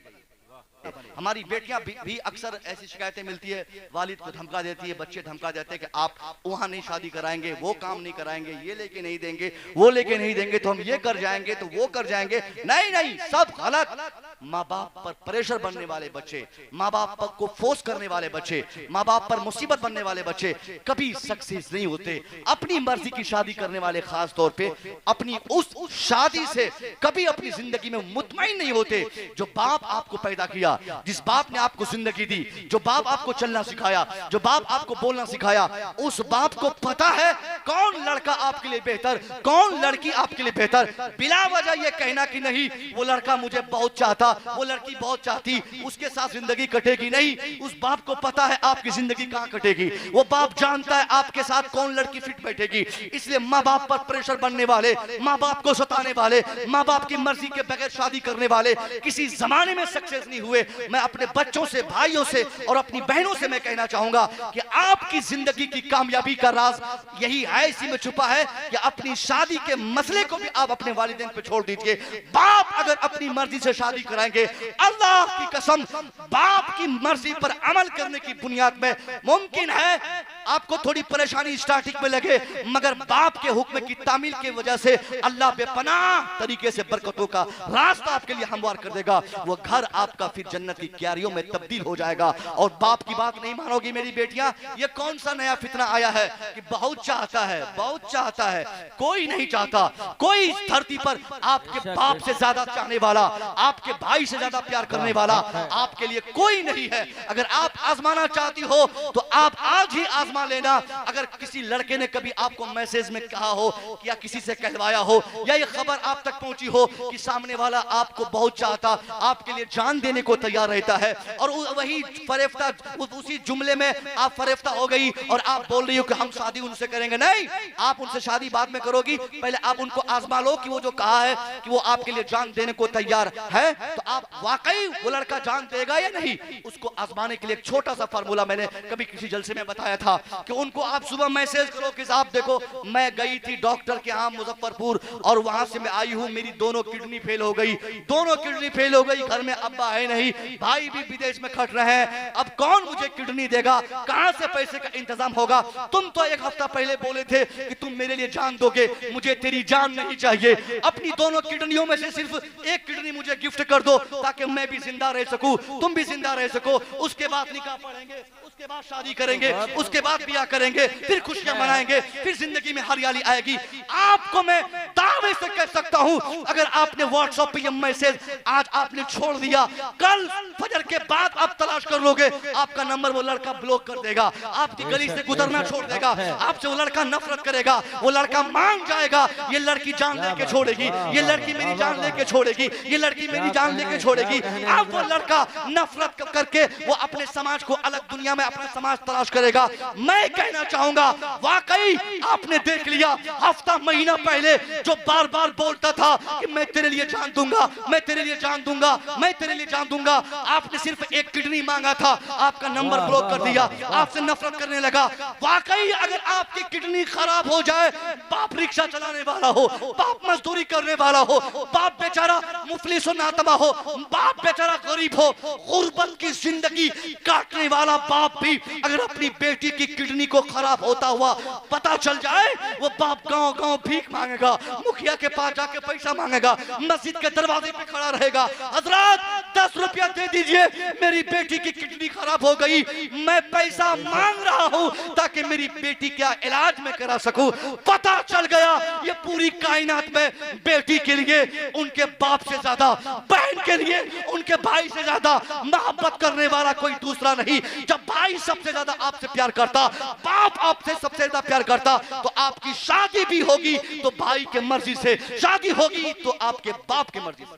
हमारी बेटियां भी अक्सर ऐसी शिकायतें मिलती है, वालिद को धमका देती है, बच्चे धमका देते हैं कि आप वहां नहीं शादी कराएंगे, वो काम नहीं कराएंगे, ये लेके नहीं देंगे, वो लेके नहीं देंगे तो हम ये कर जाएंगे तो वो कर जाएंगे। नहीं नहीं, सब गलत। माँ बाप पर प्रेशर बनने वाले बच्चे, माँ बाप को फोर्स करने वाले बच्चे, माँ बाप पर मुसीबत बनने वाले बच्चे कभी सक्सेस नहीं होते। अपनी मर्जी की शादी करने वाले खास तौर पे अपनी उस शादी से कभी अपनी जिंदगी में मुतमईन नहीं होते। जो बाप आपको पैदा किया, जिस बाप ने आपको जिंदगी दी, जो बाप आपको चलना सिखाया, जो बाप आपको बोलना सिखाया, उस बाप को पता है कौन लड़का आपके लिए बेहतर, कौन लड़की आपके लिए बेहतर। बिला वजह ये कहना कि नहीं वो लड़का मुझे बहुत चाहता, वो लड़की बहुत चाहती, उसके साथ जिंदगी कटेगी, नहीं। उस बाप को पता है आपकी जिंदगी कहां कटेगी, वो बाप जानता है आपके साथ कौन लड़की फिट बैठेगी। इसलिए माँ बाप पर प्रेशर बनने वाले, माँ बाप को सताने वाले, माँ बाप की मर्जी के बगैर शादी करने वाले किसी जमाने में सक्सेस नहीं हुए। मैं अपने बच्चों से, भाइयों से और अपनी बहनों से मैं कहना चाहूंगा कि आपकी जिंदगी की कामयाबी का राज यही है, इसी में छुपा है कि अपनी शादी के मसले को भी आप अपने वालिदैन पे छोड़ दीजिए। बाप अगर अपनी मर्जी से शादी कराएंगे, अल्लाह की कसम बाप की मर्जी पर अमल करने की बुनियाद में मुमकिन है आपको थोड़ी परेशानी स्टार्टिंग में लगे, मगर बाप के हुक्म की तामील की वजह से अल्लाह बेपनाह तरीके से बरकतों का रास्ता आपके लिए हमवार कर देगा। वो घर आपका फिर जन्नत की क्यारियों में तब्दील हो जाएगा। और बाप की बात नहीं मानोगी मेरी बेटियां, ये कौन सा नया फितना आया है कि बहुत चाहता है, बहुत चाहता है। कोई नहीं चाहता, कोई धरती पर आपके बाप से ज्यादा चाहने वाला, आपके भाई से ज्यादा प्यार करने वाला आपके लिए कोई नहीं है। अगर आप आजमाना चाहती हो तो आप आज ही आजमा आजमा लेना। अगर किसी लड़के ने कभी आपको मैसेज में कहा हो या किसी से कहलवाया हो या ये खबर आप तक पहुंची हो कि सामने वाला आपको बहुत चाहता, आपके लिए जान देने को तैयार रहता है, और वही फरेफ्ता, उसी जुमले में आप फरेफ्ता हो गई और आप बोल रही हो कि हम शादी उनसे करेंगे, नहीं, आप उनसे शादी बाद में करोगी, पहले आप उनको आजमा लो कि वो जो कहा है कि वो आपके लिए जान देने को तैयार है, तो आप वाकई वो लड़का जान देगा या नहीं, उसको आजमाने के लिए एक छोटा सा फार्मूला मैंने कभी किसी जलसे में बताया था कि उनको आप सुबह मैसेज करो कि साहब देखो मैं गई थी डॉक्टर के यहाँ मुजफ्फरपुर और वहां से मैं आई हूँ, मेरी दोनों किडनी फेल हो गई, दोनों किडनी फेल हो गई, घर में अब्बा है नहीं, भाई भी विदेश में खट रहे हैं, अब कौन मुझे किडनी देगा, कहां से पैसे का इंतजाम होगा, तुम तो एक हफ्ता पहले बोले थे कि तुम मेरे लिए जान दोगे, मुझे तेरी जान नहीं चाहिए, अपनी दोनों किडनियों में से सिर्फ एक किडनी मुझे गिफ्ट कर दो ताकि मैं भी जिंदा रह सकूं, तुम भी जिंदा रह सको, उसके बाद निकाह पढ़ेंगे, उसके बाद शादी करेंगे, उसके बाद ब्याह करेंगे, फिर खुशियां मनाएंगे, फिर जिंदगी में हरियाली आएगी। आपको मैं दावे से कह सकता हूं, अगर आपने व्हाट्सएप पे ये मैसेज आज आपने छोड़ दिया, कल फजर के बाद आप तलाश कर लोगे, आपका नंबर वो लड़का ब्लॉक कर देगा, आपकी गली से गुजरना छोड़ देगा, आपसे वो लड़का नफरत करेगा, वो लड़का मान जाएगा ये लड़की जान लेके छोड़ेगी, ये लड़की मेरी जान लेके छोड़ेगी, ये लड़की मेरी जान लेके छोड़ेगी। अब वो लड़का नफरत करके वो अपने समाज को अलग दुनिया में अपना समाज तलाश करेगा। मैं कहना चाहूंगा वाकई आपने देख लिया हफ्ता महीना पहले जो बार बार बोलता था कि मैं तेरे लिए जान दूंगा, मैं तेरे लिए जान दूंगा, मैं तेरे लिए जान दूंगा, आपने सिर्फ एक किडनी मांगा था, आपका नंबर ब्लॉक कर दिया, आपसे नफरत करने लगा। वाकई अगर आपकी किडनी खराब हो जाए, बाप रिक्शा चलाने वाला हो, बाप मजदूरी करने वाला हो, बाप बेचारा मुफलिस नातमा हो, बाप बेचारा गरीब हो, गुर्बत की जिंदगी काटने वाला बाप भी अगर अपनी बेटी की किडनी को खराब होता हुआ पता चल जाए, वो बाप गांव गांव भीख मांगेगा, मुखिया के पास जाके पैसा मांगेगा, मस्जिद के दरवाजे पे खड़ा रहेगा, हजरत 10 रुपया दे दीजिए, मेरी बेटी की किडनी खराब हो गई, मैं पैसा मांग रहा हूं ताकि मेरी बेटी का इलाज मैं करा सकूं। पता चल गया ये पूरी कायनात में बेटी के लिए उनके बाप से ज्यादा, बहन के लिए उनके भाई से ज्यादा मोहब्बत करने वाला कोई दूसरा नहीं। जब भाई सबसे ज्यादा आपसे प्यार करता, बाप आपसे सबसे ज्यादा प्यार करता, तो आपकी शादी भी होगी तो भाई के मर्जी से, शादी होगी तो आपके बाप की मर्जी से।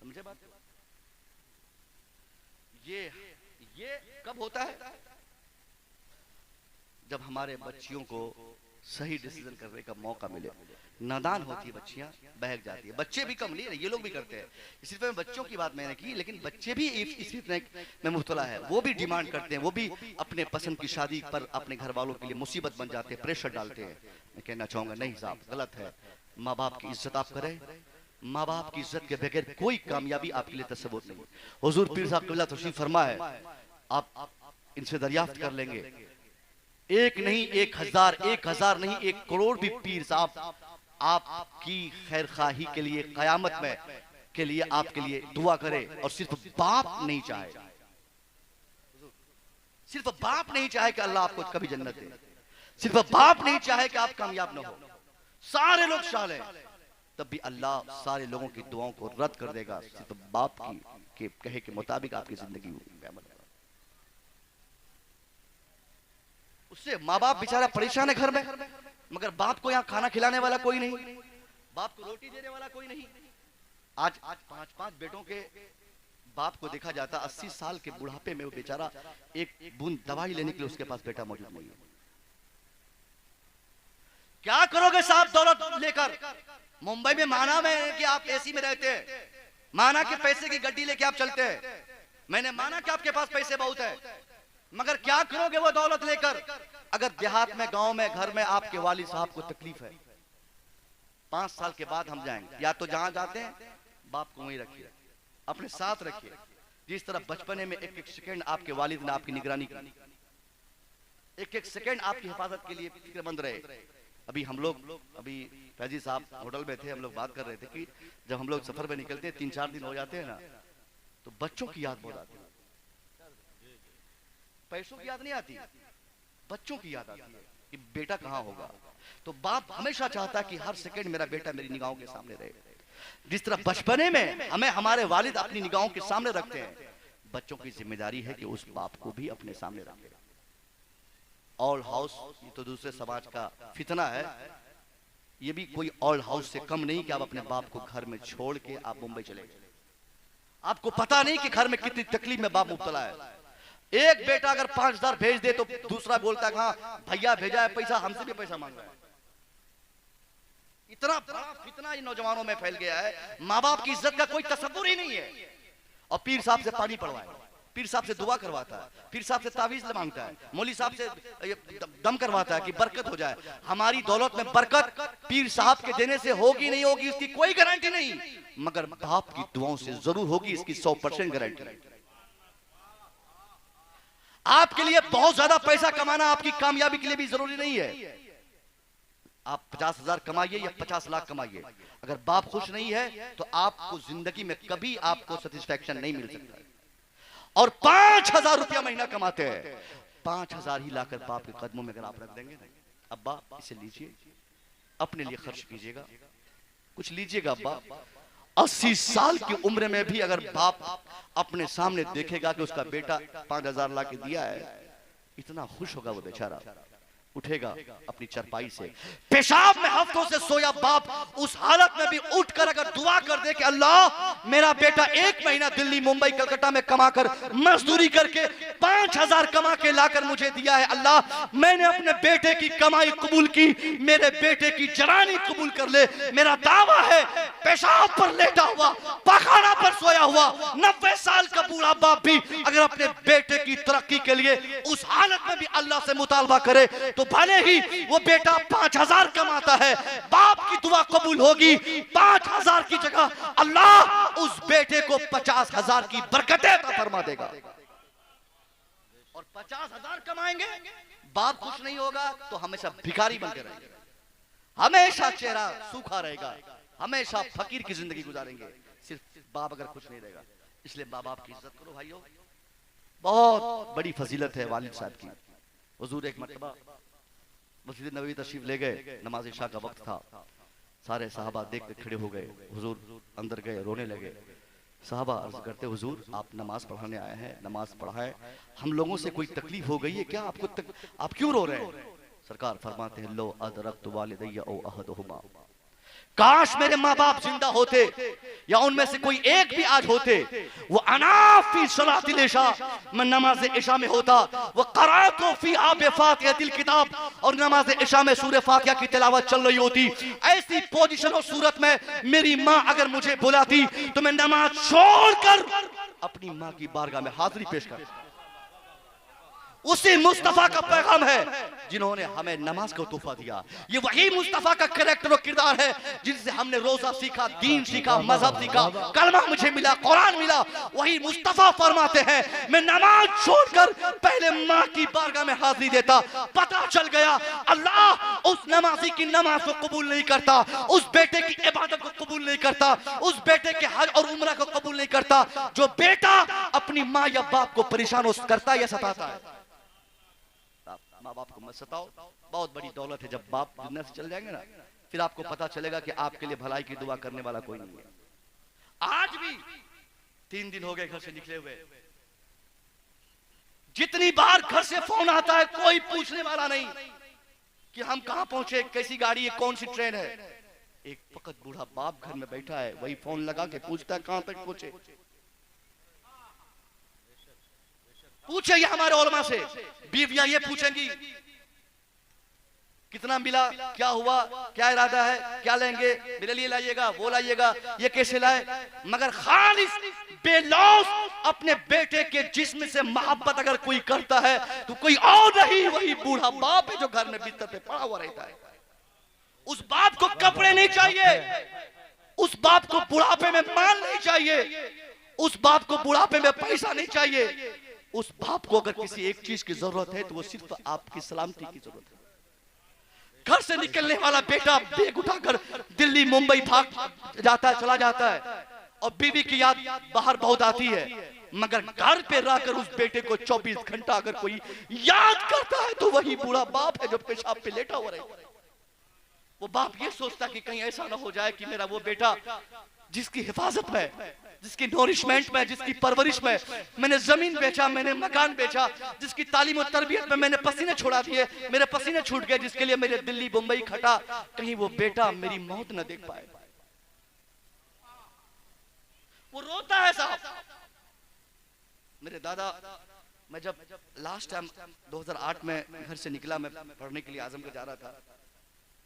समझे बात? ये कब होता है? जब हमारे बच्चियों को सही डिसीजन करने का मौका मिले। नादान होती है बच्चियां, बहक जाती है, बच्चे भी कम नहीं, ये लोग भी करते हैं, सिर्फ मैं बच्चों की बात मैंने की, लेकिन बच्चे भी इस में मुब्तला है, वो भी डिमांड करते हैं, वो भी अपने पसंद की शादी पर अपने घर वालों के लिए मुसीबत बन जाते हैं, प्रेशर डालते हैं। मैं कहना चाहूंगा नहीं साहब, गलत है। माँ बाप की इज्जत आप करें, माँ बाप की इज्जत के बगैर कोई कामयाबी आपके लिए तस्वुर नहीं। हुजूर पीर साहब क़िबला तशरीफ फरमा है, आप इनसे दरियाफ्त कर लेंगे, एक नहीं 1000, 1000 नहीं 1 करोड़ भी पीर साहब आपकी खैर खाही के लिए कयामत में के लिए आपके लिए दुआ करे, और सिर्फ बाप नहीं चाहे, सिर्फ बाप नहीं चाहे कि अल्लाह आपको कभी जन्नत दे, सिर्फ बाप नहीं चाहे कि आप कामयाब ना हो, सारे लोग शाले तब भी अल्लाह सारे लोगों की दुआओं को रद्द कर देगा, सिर्फ बाप के कहे के मुताबिक आपकी जिंदगी होगी। उससे माँ बाप बेचारा परेशान है घर में, मगर बाप को यहाँ खाना खिलाने वाला कोई नहीं, बाप को रोटी देने वाला कोई नहीं। आज 5-5 बेटों के बाप को देखा जाता, 80 साल के बुढ़ापे में वो बेचारा एक बूंद दवाई लेने के लिए उसके पास बेटा मौजूद नहीं है। क्या करोगे साहब दौलत लेकर? मुंबई में माना में कि आप एसी में रहते हैं, माना कि पैसे की गड्डी लेके आप चलते हैं, मैंने माना कि आपके पास पैसे बहुत है, मगर क्या करोगे वो दौलत लेकर? अगर देहात में, गांव में, घर में आपके वालिद साहब को तकलीफ है, 5 साल के बाद हम जाएंगे, या तो जहां जाते हैं बाप को वहीं रखिए, अपने साथ रखिए, जिस तरह बचपने में एक सेकंड आपके वालिद ने आपकी निगरानी की, एक सेकंड आपकी हिफाजत के लिए फिक्रमंद रहे। अभी हम लोग फैजी साहब होटल में थे, हम लोग बात कर रहे थे कि जब हम लोग सफर में निकलते हैं 3-4 दिन हो जाते हैं ना, तो बच्चों की याद बहुत आती है, पैसों की याद नहीं आती, बच्चों की याद आती है कि बेटा कहां होगा। तो बाप हमेशा चाहता है कि हर सेकंड मेरा बेटा मेरी निगाहों के सामने रहे। जिस तरह बचपने में हमें हमारे वालिद अपनी निगाहों के सामने रखते हैं, बच्चों की जिम्मेदारी है कि उस बाप को भी अपने सामने रखें। ऑल हाउस ये तो दूसरे समाज का फितना है, ये भी कोई ऑल हाउस से कम नहीं कि आप अपने बाप को घर में छोड़ के आप मुंबई चले गए। आपको पता नहीं कि घर में कितनी तकलीफ में बाप मुब्तला है। एक बेटा अगर 5,000 भेज दे तो दूसरा बोलता है हाँ भैया भेजा है पैसा, हमसे भी पैसा मांग रहा है। इतना बड़ा फितना इन नौजवानों में फैल गया है, माँ बाप की इज्जत का कोई तसव्वुर ही नहीं है। और पीर साहब से पानी पड़वाए, पीर साहब से दुआ करवाता है, पीर साहब से तावीज मांगता है, मौली साहब से दम करवाता है कि बरकत हो जाए। हमारी दौलत में बरकत पीर साहब के देने से होगी नहीं होगी इसकी कोई गारंटी नहीं, मगर बाप की दुआओं से जरूर होगी, इसकी 100% गारंटी। आपके लिए बहुत ज्यादा पैसा कमाना आपकी कामयाबी के लिए भी जरूरी नहीं है। आप 50,000 कमाइए या 50 लाख कमाइए, अगर बाप खुश नहीं है तो आपको जिंदगी में कभी आपको सेटिस्फैक्शन नहीं मिल सकता। और 5,000 रुपया महीना कमाते हैं, 5,000 ही लाकर बाप के कदमों में अगर आप रख देंगे, अब्बा इसे लीजिए अपने लिए खर्च कीजिएगा, कुछ लीजिएगा अब्बा। 80 साल की उम्र में भी अगर बाप अपने सामने देखेगा कि उसका बेटा 5,000 ला के दिया है, इतना खुश होगा वो बेचारा, उठेगा अपनी चरपाई से। पेशाब में हफ्तों से सोया बाप उस हालत में भी उठकर अगर दुआ कर दे कि अल्लाह मेरा बेटा 1 महीना दिल्ली मुंबई कलकत्ता में कमाकर मजदूरी करके 5,000 कमा के लाकर मुझे दिया है, अल्लाह मैंने अपने बेटे की कमाई कबूल की, मेरे बेटे की जवानी कबूल कर ले। मेरा दावा है पेशाब पर लेटा हुआ, पखाना पर सोया हुआ 90 साल का बूढ़ा बाप भी अगर अपने बेटे की तरक्की के लिए उस हालत में भी अल्लाह से मुतालबा करे तो भले ही वो बेटा 5,000 कमाता है, बाप की दुआ कबूल होगी। 5,000 की जगह अल्लाह उस बेटे को 50,000 की बरकतें अता फरमा देगा। और 50,000 कमाएंगे, बाप खुश नहीं होगा तो हमेशा भिखारी बनकर रहेंगे, हमेशा चेहरा सूखा रहेगा, हमेशा फकीर की जिंदगी गुजारेंगे, सिर्फ बाप अगर खुश नहीं रहेगा। इसलिए माँ बाप की इज्जत करो भाइयों, बहुत बड़ी फजीलत है वालिद साहब की। हुजूर एक मर्तबा मस्जिद नबवी तशरीफ ले गए, नमाज इशा का वक्त था, सारे साहबा देख के खड़े हो गए, हुजूर अंदर गए, रोने लगे। साहबा अर्ज करते हुजूर आप नमाज पढ़ाने आए हैं, नमाज पढ़ाएं, हम लोगों से कोई तकलीफ हो गई है क्या आपको आप क्यों रो रहे हैं? सरकार फरमाते हैं लो अदरक्तु वालिदैया औ अहदहुमा, काश मेरे माँ बाप जिंदा होते या उनमें से कोई एक भी आज होते, वो अनाफी सलातिल इशा, मैं नमाज इशा में होता, वो क़राअतु फी आब फातिहतिल किताब, और नमाज इशा में सूरह फातिहा की तिलावत चल रही होती। ऐसी पोजीशन और सूरत में मेरी माँ अगर मुझे बुलाती तो मैं नमाज छोड़कर अपनी माँ की बारगाह में हाजिरी पेश कर। उसी मुस्तफा का पैगाम है जिन्होंने हमें नमाज को तोहफा दिया। ये वही मुस्तफा का कैरेक्टर और किरदार है जिनसे हमने रोजा सीखा, दीन सीखा, मजहब सीखा, कलमा मुझे मिला, कुरान मिला। वही मुस्तफा फरमाते हैं मैं नमाज छोड़कर पहले माँ की बारगाह में हाजिरी देता। पता चल गया अल्लाह उस नमाजी की नमाज को कबूल नहीं करता, उस बेटे की इबादत को कबूल नहीं करता, उस बेटे के हज और उम्रा को कबूल नहीं करता जो बेटा अपनी माँ या बाप को परेशान करता है या सताता है। माँ बाप को मत सताओ, बहुत बड़ी दौलत है। जब बाप दुनिया से चल जाएंगे ना, फिर आपको पता चलेगा कि आपके लिए भलाई की दुआ करने वाला कोई नहीं है। आज भी 3 दिन हो गए घर से निकले हुए, जितनी बार घर से फोन आता है कोई पूछने वाला नहीं कि हम कहां पहुंचे, कैसी गाड़ी है, कौन सी ट्रेन है। एक फकत बूढ़ा बाप घर में बैठा है, वही फोन लगा के पूछता है कहां तक पहुंचे। पूछे हमारे उलमा से, बीवियां ये पूछेंगी कितना मिला, क्या हुआ, क्या इरादा है, क्या लेंगे, मेरे लिए लाइएगा, वो लाइएगा, ये कैसे लाए। मगर खालिस बेलौस अपने बेटे के जिस्म से मोहब्बत अगर कोई करता है तो कोई और नहीं, वही बूढ़ा बाप है जो घर में बिस्तर पे पड़ा हुआ रहता है। उस बाप को कपड़े नहीं चाहिए, उस बाप को बुढ़ापे में माल नहीं चाहिए, उस बाप को बुढ़ापे में पैसा नहीं चाहिए। उस बाप को अगर किसी एक चीज की जरूरत है तो वो सिर्फ आपकी सलामती की जरूरत है। घर से निकलने वाला बेटा बैग उठाकर दिल्ली मुंबई भाग जाता है, चला जाता है, और बीवी की याद बाहर बहुत आती है, मगर घर पे रहकर उस बेटे को 24 घंटा अगर कोई याद करता है तो वही बूढ़ा बाप है जो पेशाब पे लेटा हुआ रहता है। वो बाप ये सोचता कि कहीं ऐसा ना हो जाए कि मेरा वो बेटा जिसकी हिफाजत में, जिसकी नोरिशमेंट में, जिसकी परवरिश में मैंने जमीन बेचा, मैंने मकान बेचा, जिसकी तालीम और तरबियत में मैंने पसीने छोड़ा दिए, मेरे पसीने छूट गए, जिसके लिए मेरे दिल्ली मुंबई खटा, कहीं वो बेटा मेरी मौत न देख पाए। वो रोता है साहब। मेरे दादा, मैं जब लास्ट टाइम 2008 में घर से निकला, मैं पढ़ने के लिए आजमगढ़ जा रहा था,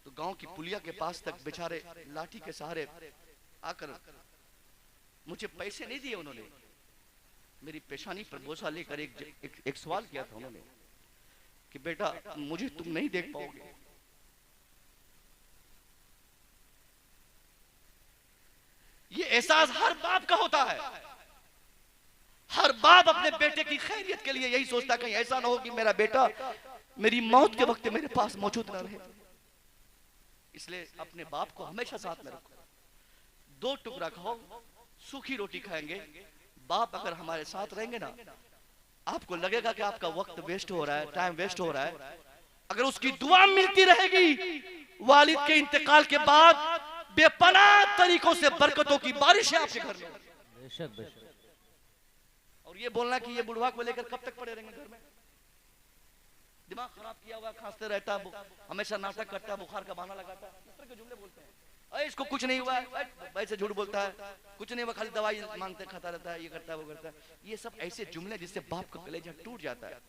तो गांव की पुलिया के पास तक बेचारे लाठी के सहारे आकर मुझे पैसे नहीं दिए उन्होंने, मेरी पेशानी पर बोझा लेकर एक सवाल किया था उन्होंने कि बेटा मुझे तुम नहीं देख पाओगे। ये एहसास हर बाप का होता है। हर बाप अपने बेटे की खैरियत के लिए यही सोचता कहीं ऐसा ना हो कि मेरा बेटा मेरी मौत के वक्त मेरे पास मौजूद ना रहे। इसलिए अपने बाप को हमेशा साथ में रखो। 2 टुकड़ा खाओ, सूखी रोटी खाएंगे। बाप अगर हमारे साथ रहेंगे ना, आपको लगेगा कि आपका वक्त वेस्ट हो रहा है, टाइम वेस्ट हो रहा है। अगर उसकी दुआ मिलती रहेगी, वालिद के इंतकाल के बाद बेपनाह तरीकों से बरकतों की बारिश है आपके घर में। बेशक बेशक। और ये बोलना कि ये बुढ़वा को लेकर कब तक पड़े रहेंगे घर में, दिमाग खराब किया हुआ, खांसते रहता, हमेशा नाटक करता, बुखार का बहाना लगाता, इस तरह के जुमले बोलते हैं। इसको कुछ नहीं हुआ, वैसे झूठ बोलता है, कुछ नहीं हुआ, खाली दवाई मांगते खाता रहता है, ये करता है वो करता है। ये सब ऐसे जुमले जिससे बाप का कलेजा टूट जाता है।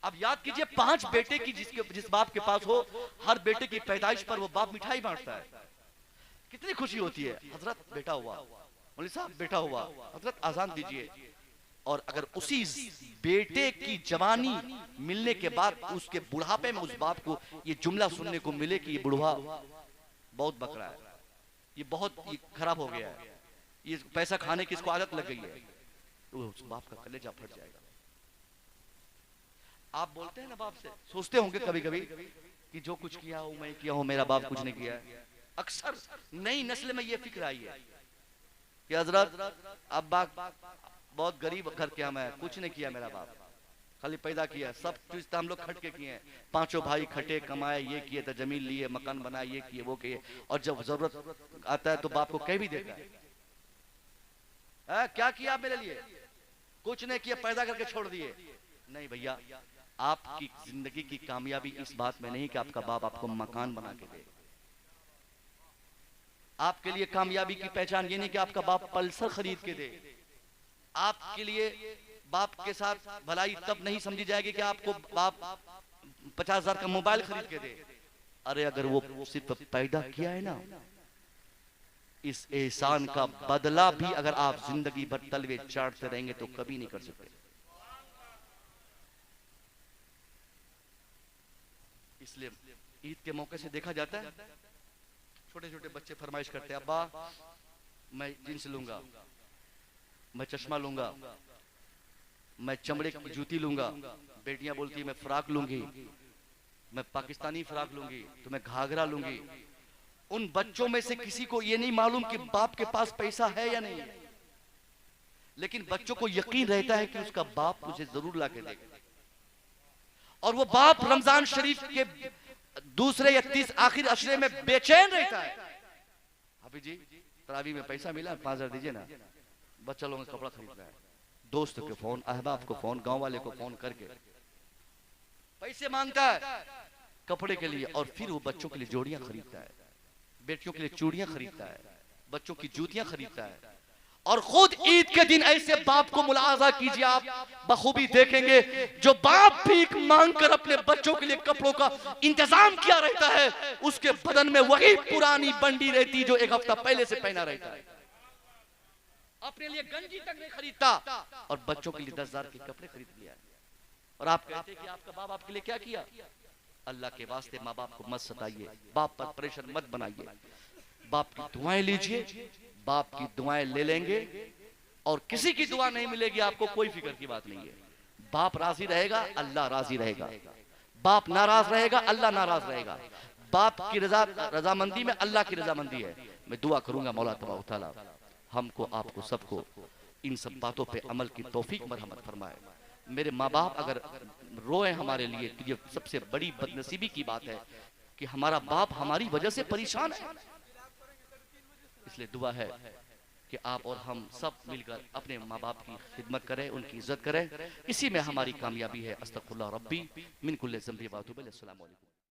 अब याद कीजिए 5 बेटे की जिस बाप के पास हो, हर बेटे की पैदाइश पर वो बाप मिठाई बांटता है, कितनी खुशी होती है। हजरत बेटा हुआ, मौलवी साहब बेटा हुआ, हजरत आजान दीजिए। और अगर उसी बेटे की जवानी मिलने के बाद उसके बुढ़ापे में उस बाप को ये जुमला सुनने को मिले कि ये बुढ़वा बहुत बकरा है, ये बहुत खराब हो गया है, ये पैसा खाने की इसको आदत लग गई है, तो उस बाप का कलेजा फट जाएगा। आप बोलते हैं ना बाप से, सोचते होंगे कभी कभी कि जो कुछ किया हो मैं किया हूं, मेरा बाप कुछ नहीं किया है। अक्सर नई नस्ल में ये फिक्र आई है कि हजरत अब बाप बहुत गरीब घर के हम है, कुछ नहीं किया मेरा बाप, खाली पैदा किया, सब चीज हम लोग खट के किए हैं, 5 भाई खटे कमाए, ये किए तो जमीन लिए, मकान बनाए, ये किए वो किए, और जब जरूरत आता है तो बाप को कह भी देता है क्या किया मेरे लिए, कुछ नहीं किया, पैदा करके छोड़ दिए। नहीं भैया, आपकी जिंदगी की कामयाबी इस बात में नहीं कि आपका बाप आपको मकान बना के दे। आपके लिए कामयाबी की पहचान ये नहीं कि आपका बाप पल्सर खरीद के दे। आपके लिए बाप के साथ भलाई तब नहीं समझी जाएगी कि आपको बाप 50,000 का मोबाइल खरीद के दे। अरे अगर वो सिर्फ पैदा किया है ना, इस एहसान का बदला भी अगर आप जिंदगी भर तलवे चाटते रहेंगे तो कभी नहीं कर सकते। इसलिए ईद के मौके से देखा जाता है, छोटे छोटे बच्चे फरमाइश करते हैं, अब्बा मैं जींस लूंगा, मैं चश्मा लूंगा, मैं चमड़े की जूती लूंगा। बेटियां बोलती है मैं फ्राक लूंगी, मैं पाकिस्तानी फ्राक लूंगी, तो मैं घाघरा लूंगी। उन बच्चों में से किसी को ये नहीं मालूम कि बाप के पास पैसा है या नहीं, लेकिन बच्चों को यकीन रहता है कि उसका बाप उसे जरूर ला के देगा। और वो बाप रमजान शरीफ के दूसरे या 30 आखिर अशरे में बेचैन रहता है, हाफिज जी तरावी में पैसा मिला 5,000 दीजिए ना, बच्चा लोगों का कपड़ा खरीदना है, दोस्त के फोन, अहबाब को फोन, गांव वाले को फोन करके पैसे मांगता है कपड़े के लिए, और फिर वो बच्चों के लिए जोड़ियां खरीदता है, बेटियों के लिए चूड़ियां खरीदता है, बच्चों की जूतियां खरीदता है। और खुद ईद के दिन ऐसे बाप को मुलाजा कीजिए, आप बखूबी देखेंगे जो बाप भीख मांगकर अपने बच्चों के लिए कपड़ों का इंतजाम किया रहता है, उसके बदन में वही पुरानी बंडी रहती जो 1 हफ्ता पहले से पहना रहता है। अपने लिए गंजी तक नहीं खरीदता और बच्चों के लिए 10,000 के कपड़े खरीद लिया। और आप कहते हैं कि आपका बाप आपके लिए क्या किया? अल्लाह के वास्ते माँ बाप को मत सताइए, बाप पर प्रेशर मत बनाइए, बाप की दुआएं लीजिए, बाप की दुआएं ले लेंगे और किसी की दुआ नहीं मिलेगी आपको, कोई फिक्र की बात नहीं है। बाप राजी रहेगा, अल्लाह राजी रहेगा, बाप नाराज रहेगा, अल्लाह नाराज रहेगा। बाप की रजामंदी में अल्लाह की रजामंदी है। मैं दुआ करूंगा मौला तबारक तआला हमको आपको सबको इन सब बातों पे अमल की तौफीक मरहमत फरमाए। मेरे माँ बाप अगर रोए हमारे लिए, तो ये सबसे बड़ी बदनसीबी की बात है कि हमारा बाप हमारी वजह से परेशान है। इसलिए दुआ है कि आप और हम सब मिलकर अपने माँ बाप की खिदमत करें, उनकी इज्जत करें। इसी में हमारी कामयाबी है। अस्तगफिरुल्लाह रब्बी मिन कुल्लि ज़ंबि व अतूबु इलैह। अस्सलामु अलैकुम।